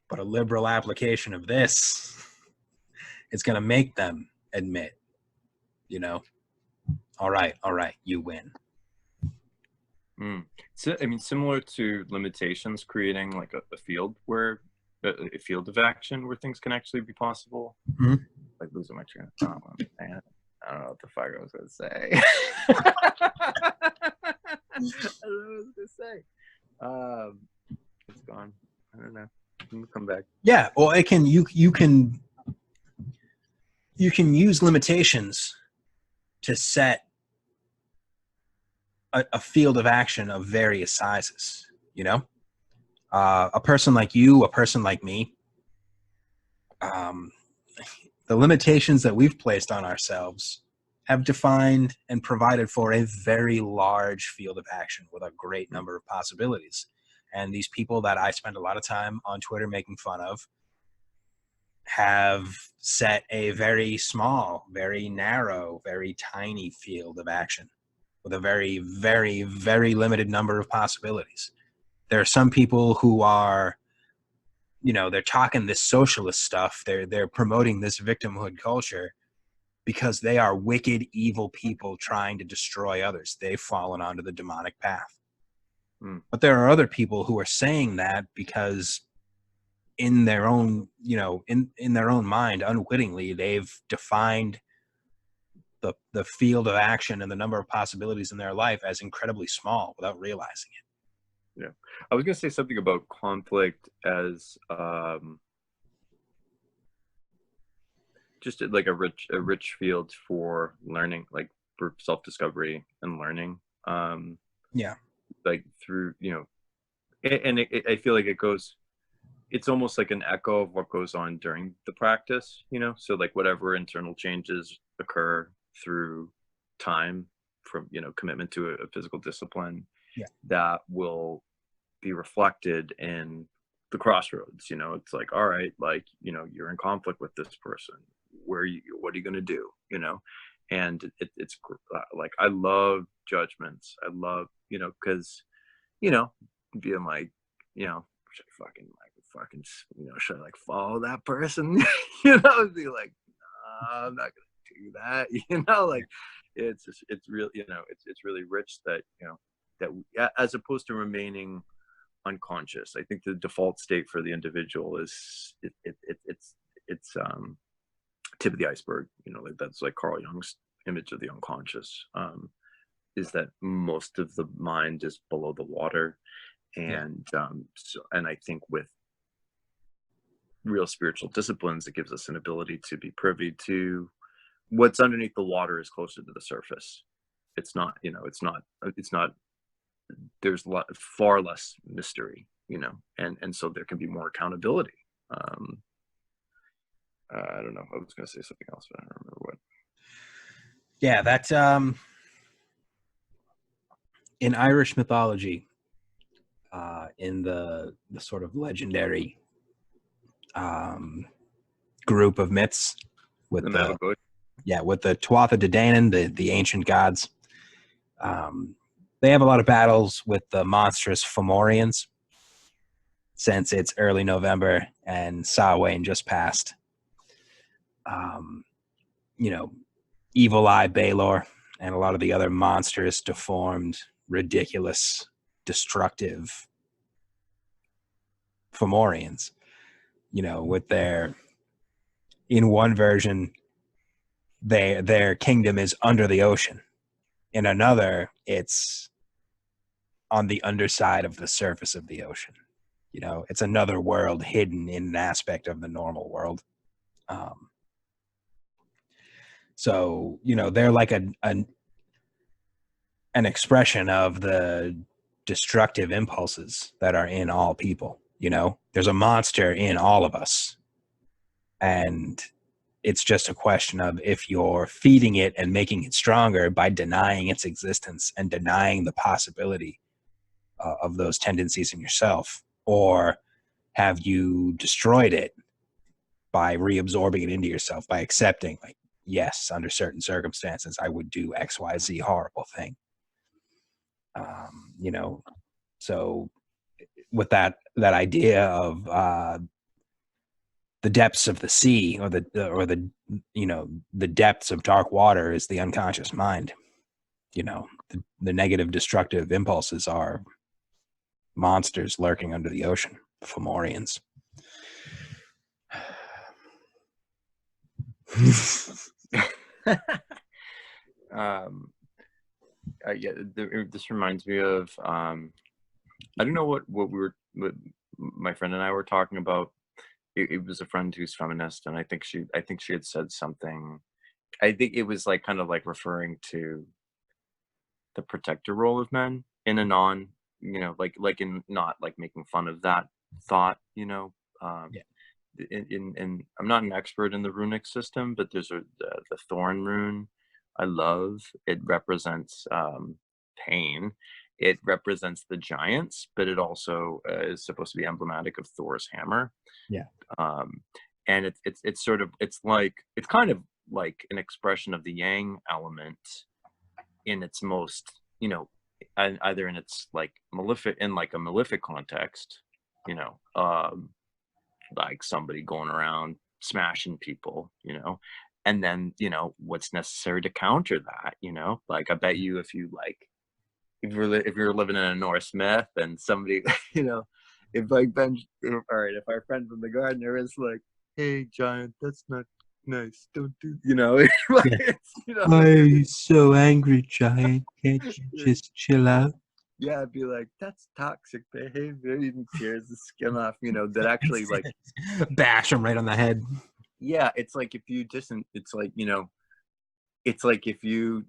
But a liberal application of this is going to make them admit, you know, all right, you win. So, I mean, similar to limitations, creating like a field where a field of action where things can actually be possible. Mm-hmm. Like losing my train of thought. Man, I don't know what the fuck I was gonna say. I don't know what I was gonna say. It's gone. I don't know. I'm gonna come back. Yeah, well, it can. You can use limitations to set a field of action of various sizes. You know, a person like you, a person like me. The limitations that we've placed on ourselves have defined and provided for a very large field of action with a great number of possibilities. And these people that I spend a lot of time on Twitter making fun of have set a very small, very narrow, very tiny field of action with a very, very, very limited number of possibilities. There are some people who are, you know, they're talking this socialist stuff. They're promoting this victimhood culture because they are wicked, evil people trying to destroy others. They've fallen onto the demonic path. But there are other people who are saying that because in their own, you know, in their own mind, unwittingly, they've defined the field of action and the number of possibilities in their life as incredibly small without realizing it. Yeah. I was going to say something about conflict as just like a rich field for learning, like for self-discovery and learning. Yeah. Like through, you know, and I feel like it's almost like an echo of what goes on during the practice, you know? So like whatever internal changes occur through time from, you know, commitment to a physical discipline, yeah, that will be reflected in the crossroads. You know, it's like, all right, like, you know, you're in conflict with this person. What are you going to do? You know? And it's like, I love judgments. I love, you know, cause, you know, being like, you know, should I fucking, you know, should I like follow that person? You know, be like, nah, I'm not gonna do that. You know, like it's really, you know, it's really rich that, you know, that as opposed to remaining unconscious. I think the default state for the individual is it's tip of the iceberg. You know, like that's like Carl Jung's image of the unconscious. Is that most of the mind is below the water, and so, and I think with real spiritual disciplines, it gives us an ability to be privy to what's underneath the water is closer to the surface. It's not, you know, it's not, there's far less mystery, you know, and so there can be more accountability. I don't know. I was going to say something else, but I don't remember what. Yeah, that's in Irish mythology, in the sort of legendary group of myths with the Mavagosh. Yeah, with the Tuatha De Danann, the ancient gods. They have a lot of battles with the monstrous Fomorians since it's early November and Samhain just passed. You know, Evil Eye Baelor and a lot of the other monstrous, deformed, ridiculous, destructive Fomorians. You know, with their, in one version, their kingdom is under the ocean. In another, it's on the underside of the surface of the ocean. You know, it's another world hidden in an aspect of the normal world. So, you know, they're like an expression of the destructive impulses that are in all people. You know, there's a monster in all of us. And it's just a question of if you're feeding it and making it stronger by denying its existence and denying the possibility of those tendencies in yourself, or have you destroyed it by reabsorbing it into yourself, by accepting, like, yes, under certain circumstances, I would do XYZ horrible thing. You know, so with that idea of the depths of the sea, or the you know, the depths of dark water is the unconscious mind. You know, the negative destructive impulses are monsters lurking under the ocean, Fomorians. Yeah, this reminds me of I don't know what my friend and I were talking about. It was a friend who's feminist, and I think she had said something. I think it was like kind of like referring to the protector role of men in a non, you know, like in not like making fun of that thought, you know. Yeah. In I'm not an expert in the runic system, but there's the thorn rune I love. It represents pain. It represents the giants, but it also is supposed to be emblematic of Thor's hammer. Yeah. And it's sort of, it's like, it's kind of like an expression of the yang element in its most, you know, either in its like malefic, in like a malefic context, you know, like somebody going around smashing people, you know, and then, you know, what's necessary to counter that, you know, like I bet you if you like, if you're living in a Norse myth and somebody, you know, if like all right, if our friend from the gardener is like, hey giant, that's not nice, don't do, you know, like, Yeah. you know, Why are you so angry, giant? Can't you just chill out? yeah, I'd be like, that's toxic behavior, even tears the skin off, you know, that actually like bash him right on the head. yeah, it's like if you it's like, you know, it's like if you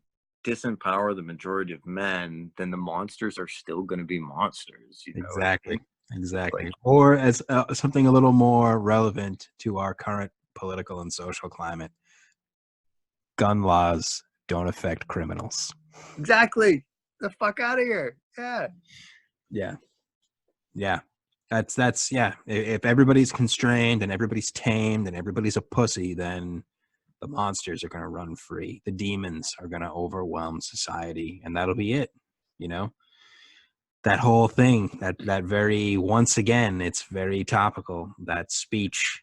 disempower the majority of men, then the monsters are still going to be monsters, you know what I Exactly. mean? Exactly. Like, Or as something a little more relevant to our current political and social climate, gun laws don't affect criminals. exactly, the fuck out of here. Yeah. Yeah. Yeah. That's yeah. If everybody's constrained and everybody's tamed and everybody's a pussy, then the monsters are going to run free. The demons are going to overwhelm society, and that'll be it. You know, that whole thing, that very, once again, it's very topical, that speech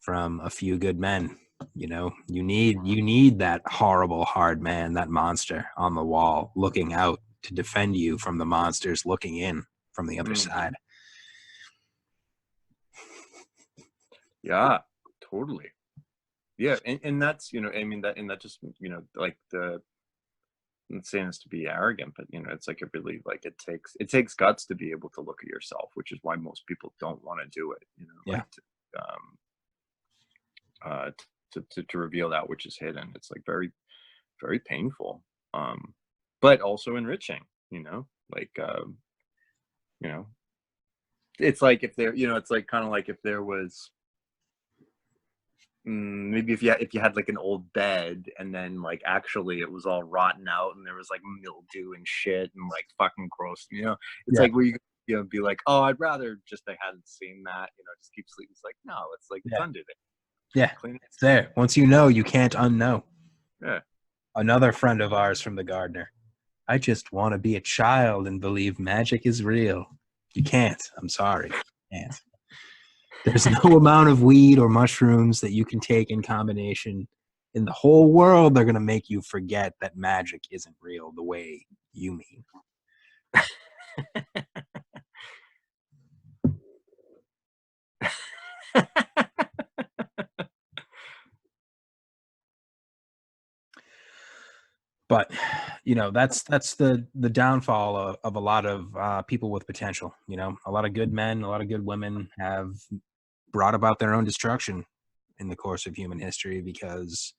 from A Few Good Men. You know, you need that horrible hard man, that monster on the wall looking out to defend you from the monsters looking in from the other side. Yeah, totally. Yeah, and that's, you know, I mean, that, and that just, you know, like the, I'm not saying this to be arrogant, but you know, it's like it really, like it takes guts to be able to look at yourself, which is why most people don't want to do it, you know, Yeah. like to reveal that which is hidden. It's like very, very painful, but also enriching, you know, like you know, it's like if there, you know, it's like kind of like if there was maybe if you had like an old bed and then like actually it was all rotten out and there was like mildew and shit and like fucking gross, you know, it's Yeah. like where you know, be like, oh, I'd rather just I hadn't seen that, you know, just keep sleeping. It's like, no, it's like it's Yeah. under there. Yeah. Clean it. It's there. Once you know, you can't unknow. Yeah. Another friend of ours from the Gardener. I just want to be a child and believe magic is real. You can't. I'm sorry. You can't. There's no amount of weed or mushrooms that you can take in combination in the whole world. They're going to make you forget that magic isn't real the way you mean. But that's the downfall of a lot of people with potential. A lot of good men, a lot of good women have brought about their own destruction in the course of human history, because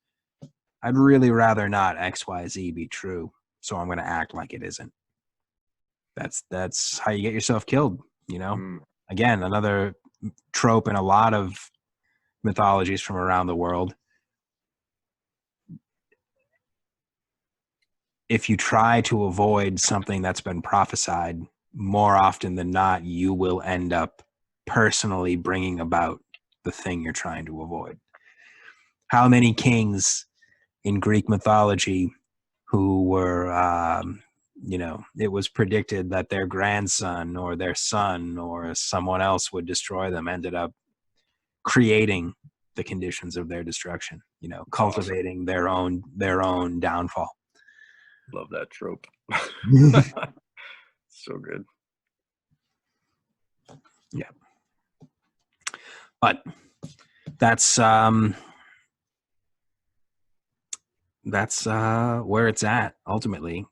I'd really rather not XYZ be true, so I'm going to act like it isn't. That's how you get yourself killed. Again, another trope in a lot of mythologies from around the world. If you try to avoid something that's been prophesied, more often than not, you will end up personally bringing about the thing you're trying to avoid. How many kings in Greek mythology who were, it was predicted that their grandson or their son or someone else would destroy them, ended up creating the conditions of their destruction, cultivating their own downfall. Love that trope. So good. Yeah. But that's where it's at ultimately.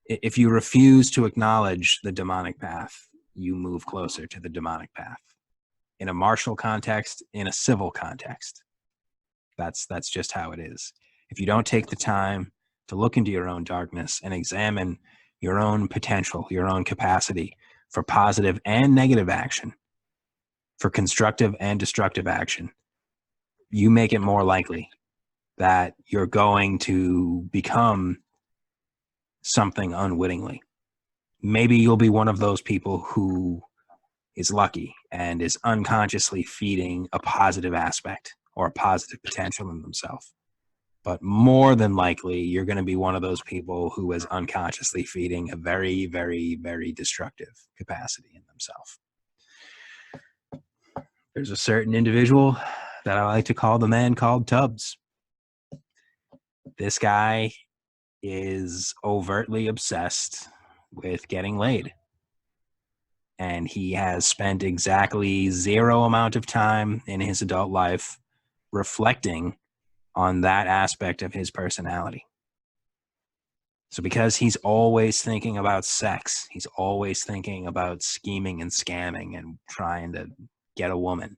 If you refuse to acknowledge the demonic path, you move closer to the demonic path. In a martial context, in a civil context, that's just how it is. If you don't take the time to look into your own darkness and examine your own potential, your own capacity for positive and negative action, for constructive and destructive action, you make it more likely that you're going to become something unwittingly. Maybe you'll be one of those people who is lucky and is unconsciously feeding a positive aspect or a positive potential in themselves. But more than likely, you're going to be one of those people who is unconsciously feeding a very, very, very destructive capacity in themselves. There's a certain individual that I like to call the man called Tubbs. This guy is overtly obsessed with getting laid. And he has spent exactly zero amount of time in his adult life reflecting on that aspect of his personality. So because he's always thinking about sex, he's always thinking about scheming and scamming and trying to get a woman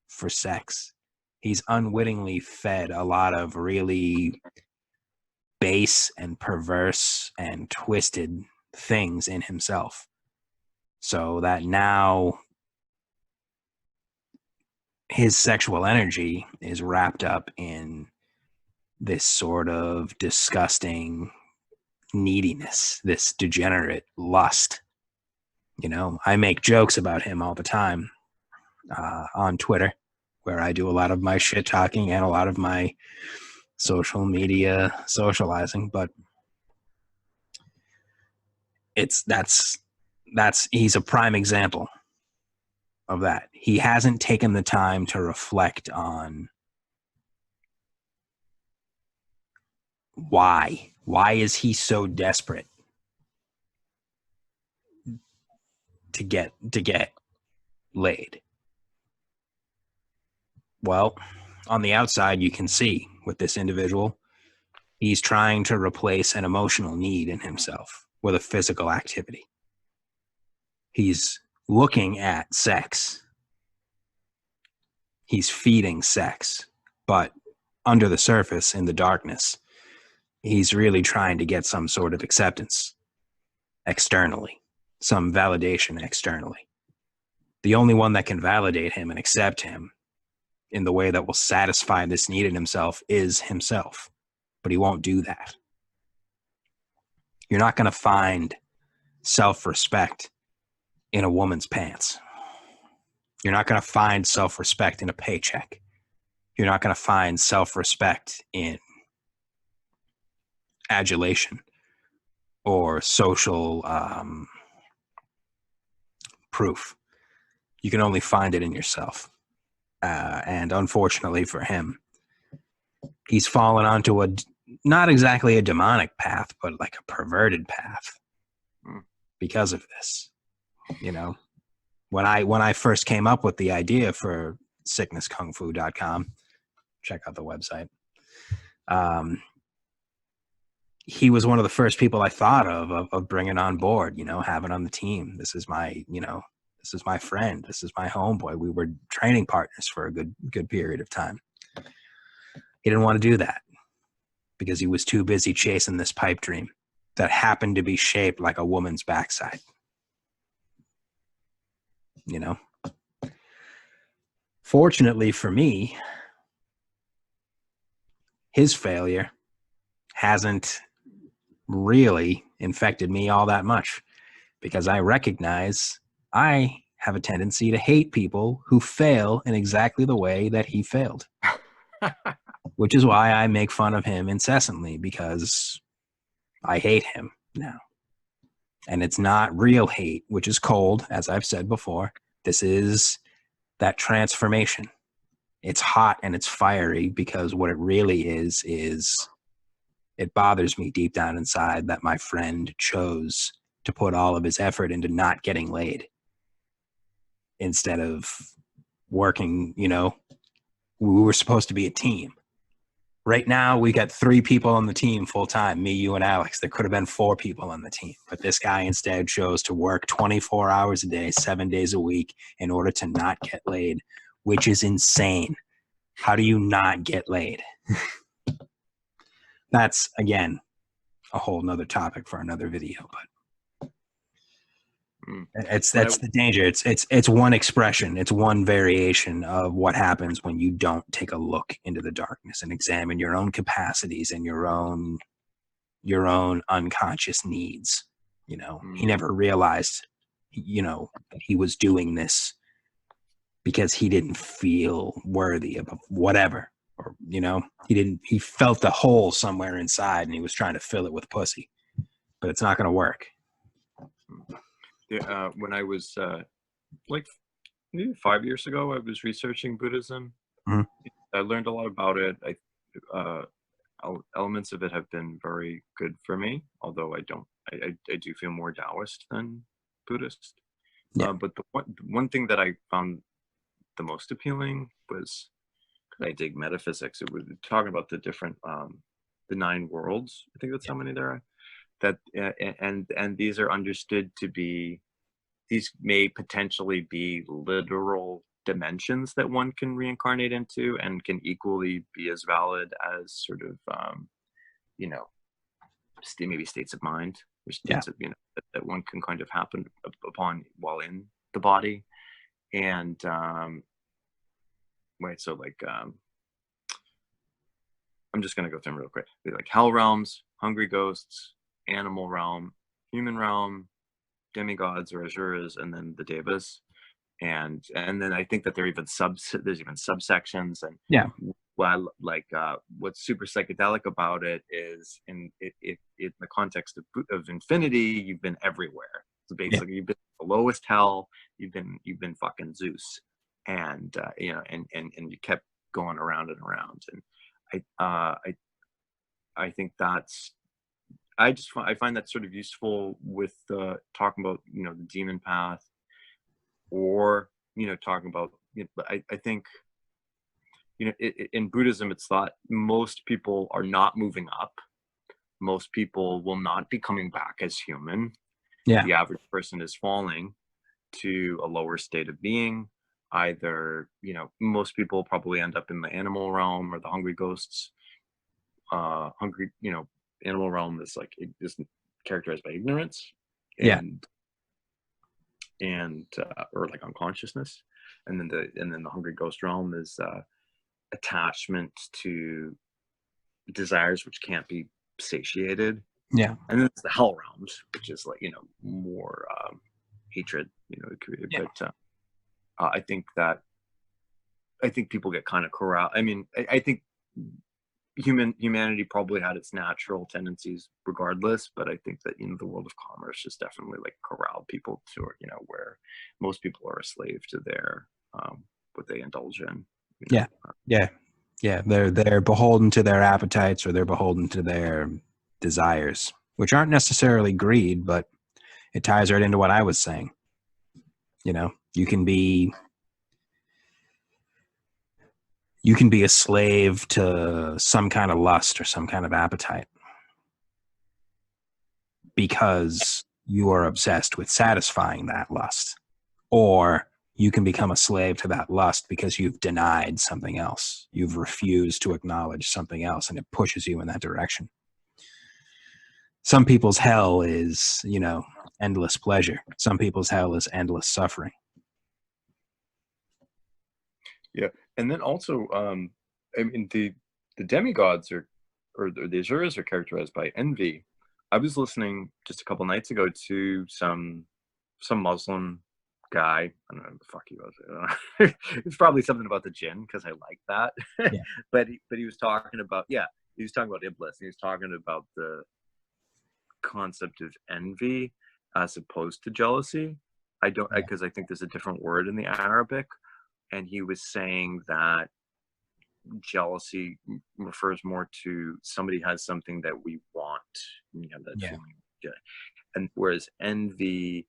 for sex, he's unwittingly fed a lot of really base and perverse and twisted things in himself. So that now his sexual energy is wrapped up in this sort of disgusting neediness, this degenerate lust. I make jokes about him all the time on Twitter, where I do a lot of my shit talking and a lot of my social media socializing, but he's a prime example of that. He hasn't taken the time to reflect on why is he so desperate to get laid. Well, on the outside, you can see with this individual, he's trying to replace an emotional need in himself with a physical activity. He's looking at sex. He's feeding sex, but under the surface, in the darkness, he's really trying to get some sort of acceptance externally, some validation externally. The only one that can validate him and accept him in the way that will satisfy this need in himself is himself, but he won't do that. You're not going to find self-respect in a woman's pants. You're not going to find self-respect in a paycheck. You're not going to find self-respect in adulation or social proof. You can only find it in yourself. And unfortunately for him, he's fallen onto not exactly a demonic path, but like a perverted path because of this. You know, when I first came up with the idea for sicknesskungfu.com, check out the website. He was one of the first people I thought of bringing on board, you know, having on the team. This is my friend. This is my homeboy. We were training partners for a good period of time. He didn't want to do that because he was too busy chasing this pipe dream that happened to be shaped like a woman's backside. You know? Fortunately for me, his failure hasn't really infected me all that much because I recognize I have a tendency to hate people who fail in exactly the way that he failed. Which is why I make fun of him incessantly, because I hate him now. And it's not real hate, which is cold, as I've said before. This is that transformation. It's hot and it's fiery because what it really is it bothers me deep down inside that my friend chose to put all of his effort into not getting laid instead of working, you know. We were supposed to be a team. Right now, we got 3 people on the team full time, me, you, and Alex. There could have been 4 people on the team. But this guy instead chose to work 24 hours a day, 7 days a week in order to not get laid, which is insane. How do you not get laid? That's, again, a whole nother topic for another video. But that's the danger. It's one expression. It's one variation of what happens when you don't take a look into the darkness and examine your own capacities and your own unconscious needs. You know, he never realized, you know, that he was doing this because he didn't feel worthy of whatever, or, you know, he felt a hole somewhere inside and he was trying to fill it with pussy, but it's not going to work. When I was like maybe 5 years ago, I was researching Buddhism. I learned a lot about it. Elements of it have been very good for me, although I do feel more Taoist than Buddhist. But the one thing that I found the most appealing was, because I dig metaphysics, it was talking about the different the 9 worlds. I think that's how many there are. That and these are understood to be, these may potentially be literal dimensions that one can reincarnate into, and can equally be as valid as sort of you know, maybe states of mind, or states of, you know, that one can kind of happen upon while in the body. And so like I'm just going to go through them real quick. They're like hell realms, hungry ghosts, animal realm, human realm, demigods or asuras, and then the devas. And then I think that there's even subsections. And well, like what's super psychedelic about it is in the context of infinity, you've been everywhere. So basically, you've been the lowest hell. You've been fucking Zeus, and you know, and you kept going around and around. And I think that's, I find that sort of useful with talking about, you know, the demon path, or, you know, talking about, you know, I think, you know, in Buddhism, it's thought most people are not moving up. Most people will not be coming back as human. The average person is falling to a lower state of being. Either, you know, most people probably end up in the animal realm or the hungry ghosts. You know, animal realm is like, it is characterized by ignorance and or like unconsciousness, and then the hungry ghost realm is attachment to desires which can't be satiated. And then it's the hell realms, which is like, you know, more hatred, you know. But I think that I think people get kind of corralled. I mean, I think humanity probably had its natural tendencies regardless, but I think that, the world of commerce just definitely like corralled people to, where most people are a slave to their what they indulge in. Yeah. They're beholden to their appetites, or they're beholden to their desires, which aren't necessarily greed, but it ties right into what I was saying. You can be a slave to some kind of lust or some kind of appetite because you are obsessed with satisfying that lust. Or you can become a slave to that lust because you've denied something else. You've refused to acknowledge something else, and it pushes you in that direction. Some people's hell is, endless pleasure. Some people's hell is endless suffering. Yeah. And then also, I mean, the demigods or the Asuras are characterized by envy. I was listening just a couple nights ago to some Muslim guy. I don't know what the fuck he was. It's probably something about the jinn, because I like that. Yeah. but he was talking about, he was talking about Iblis. He was talking about the concept of envy as opposed to jealousy. Because I think there's a different word in the Arabic. And he was saying that jealousy refers more to somebody has something that we want, that feeling. And whereas envy,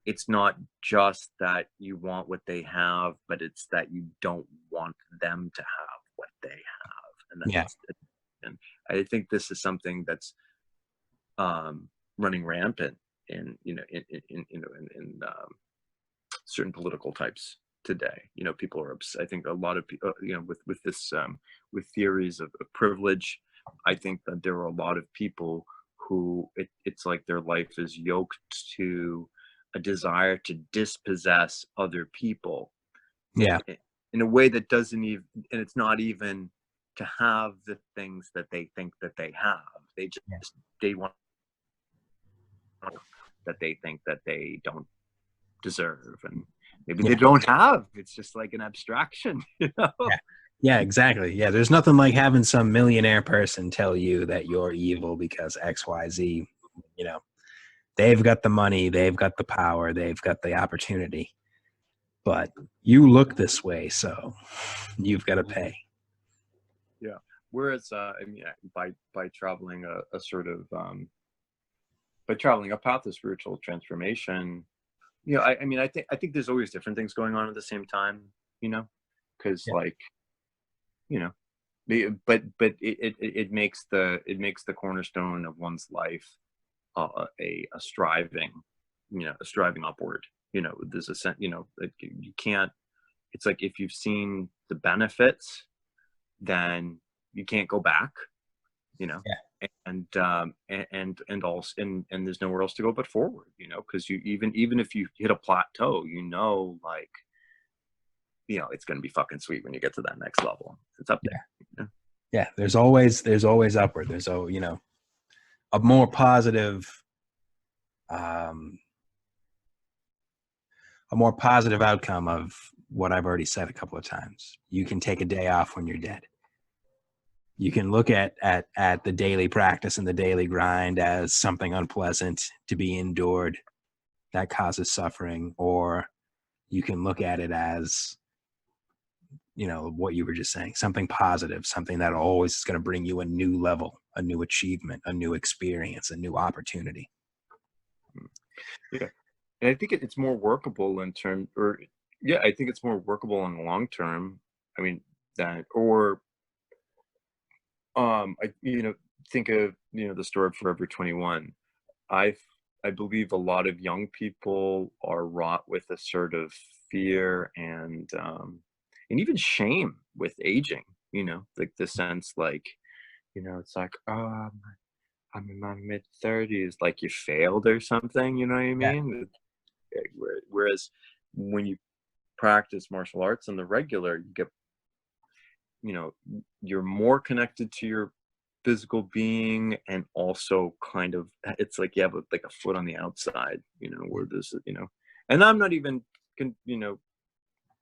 it's not just that you want what they have, but it's that you don't want them to have what they have. And I think this is something that's running rampant in certain political types today. People are I think a lot of people, with this with theories of privilege, I think that there are a lot of people who it's like their life is yoked to a desire to dispossess other people in a way that doesn't even, and it's not even to have the things that they think that they have. They just they want that they think that they don't deserve, and maybe they don't have. It's just like an abstraction. Yeah, exactly. Yeah, there's nothing like having some millionaire person tell you that you're evil because XYZ. They've got the money, they've got the power, they've got the opportunity, but you look this way, so you've got to pay. Yeah. Whereas, I mean, by traveling a sort of by traveling a path of spiritual transformation, I mean, I think there's always different things going on at the same time, because like, but it makes the cornerstone of one's life a striving, a striving upward. There's a sense, like you can't. It's like if you've seen the benefits, then you can't go back. And also and there's nowhere else to go but forward. Because you even if you hit a plateau, like. It's going to be fucking sweet when you get to that next level. It's up there. Yeah, there's always upward. There's a more positive outcome of what I've already said a couple of times. You can take a day off when you're dead. You can look at the daily practice and the daily grind as something unpleasant to be endured that causes suffering, or you can look at it as what you were just saying, something positive, something that always is going to bring you a new level, a new achievement, a new experience, a new opportunity. Yeah. And I think it's more workable I think it's more workable in the long term. I mean, think of, the story of Forever 21. I believe a lot of young people are wrought with a sort of fear and even shame with aging, like the sense like, it's like, oh, I'm in my mid-30s, like you failed or something, you know what I mean? Yeah. Whereas when you practice martial arts on the regular, you get, you're more connected to your physical being, and also kind of, it's like you have like a foot on the outside, where there's, and I'm not even,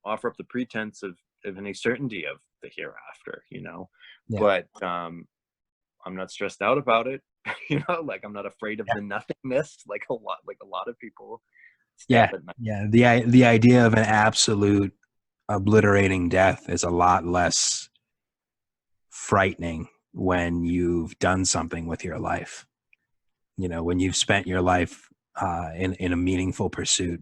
offer up the pretense of of any certainty of the hereafter, Yeah. but I'm not stressed out about it. Like I'm not afraid of Yeah. the nothingness, like a lot of people stay Yeah. up at night. Yeah. The idea of an absolute obliterating death is a lot less frightening when you've done something with your life. When you've spent your life in a meaningful pursuit,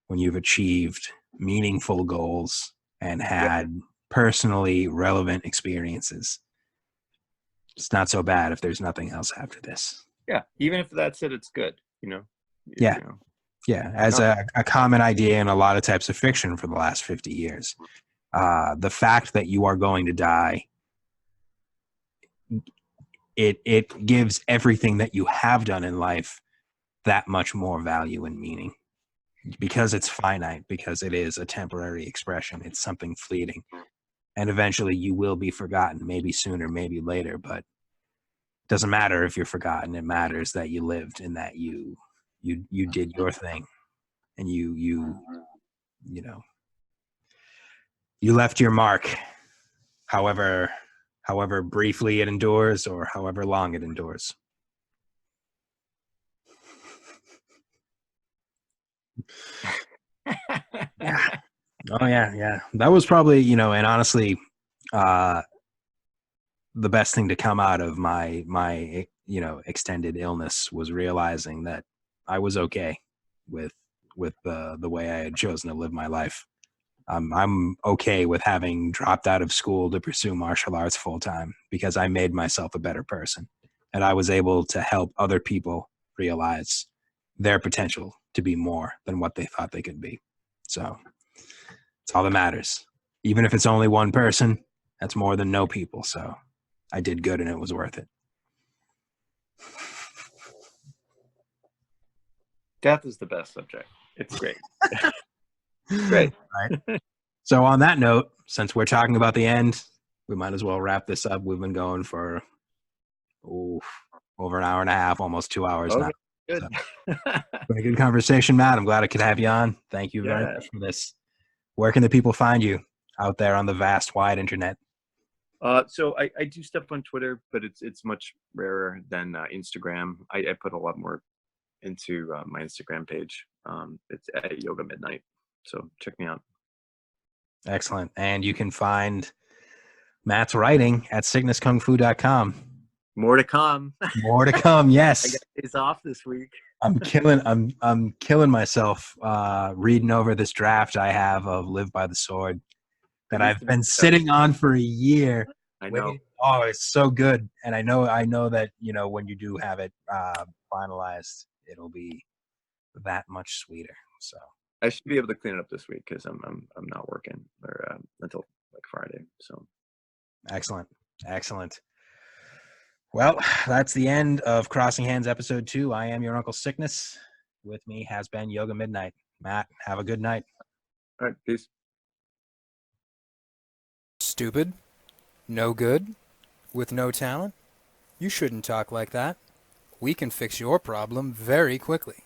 when you've achieved meaningful goals and had personally relevant experiences. It's not so bad if there's nothing else after this. Yeah, even if that's it, it's good. Yeah. Yeah, as a common idea in a lot of types of fiction for the last 50 years. The fact that you are going to die, it gives everything that you have done in life that much more value and meaning, because it's finite, because it is a temporary expression. It's something fleeting. And eventually you will be forgotten, maybe sooner, maybe later, but it doesn't matter if you're forgotten. It matters that you lived and that you did your thing, and you left your mark, however briefly it endures or however long it endures. Yeah. Oh yeah. That was probably, and honestly, the best thing to come out of my extended illness was realizing that I was okay with the way I had chosen to live my life. I'm okay with having dropped out of school to pursue martial arts full time, because I made myself a better person, and I was able to help other people realize their potential to be more than what they thought they could be. So it's all that matters. Even if it's only one person, that's more than no people. So I did good, and it was worth it. Death is the best subject. It's great. Great. Right. So on that note, since we're talking about the end, we might as well wrap this up. We've been going for over an hour and a half, almost 2 hours now. Good. So, been a good conversation, Matt. I'm glad I could have you on. Thank you very much for this. Where can the people find you out there on the vast, wide internet? So I do stuff on Twitter, but it's much rarer than Instagram. I put a lot more into my Instagram page. It's at YogMidnight. So check me out. Excellent. And you can find Matt's writing at sicknesskungfu.com. More to come. More to come. Yes. I got days off this week. I'm killing myself reading over this draft I have of Live by the Sword that I've been sitting on for a year. I know. Oh, it's so good. And I know that, when you do have it finalized, it'll be that much sweeter. So I should be able to clean it up this week, because I'm not working until like Friday. So excellent. Well, that's the end of Crossing Hands episode 2. I am your Uncle Sickness. With me has been Yoga Midnight. Matt, have a good night. All right, peace. Stupid? No good? With no talent? You shouldn't talk like that. We can fix your problem very quickly.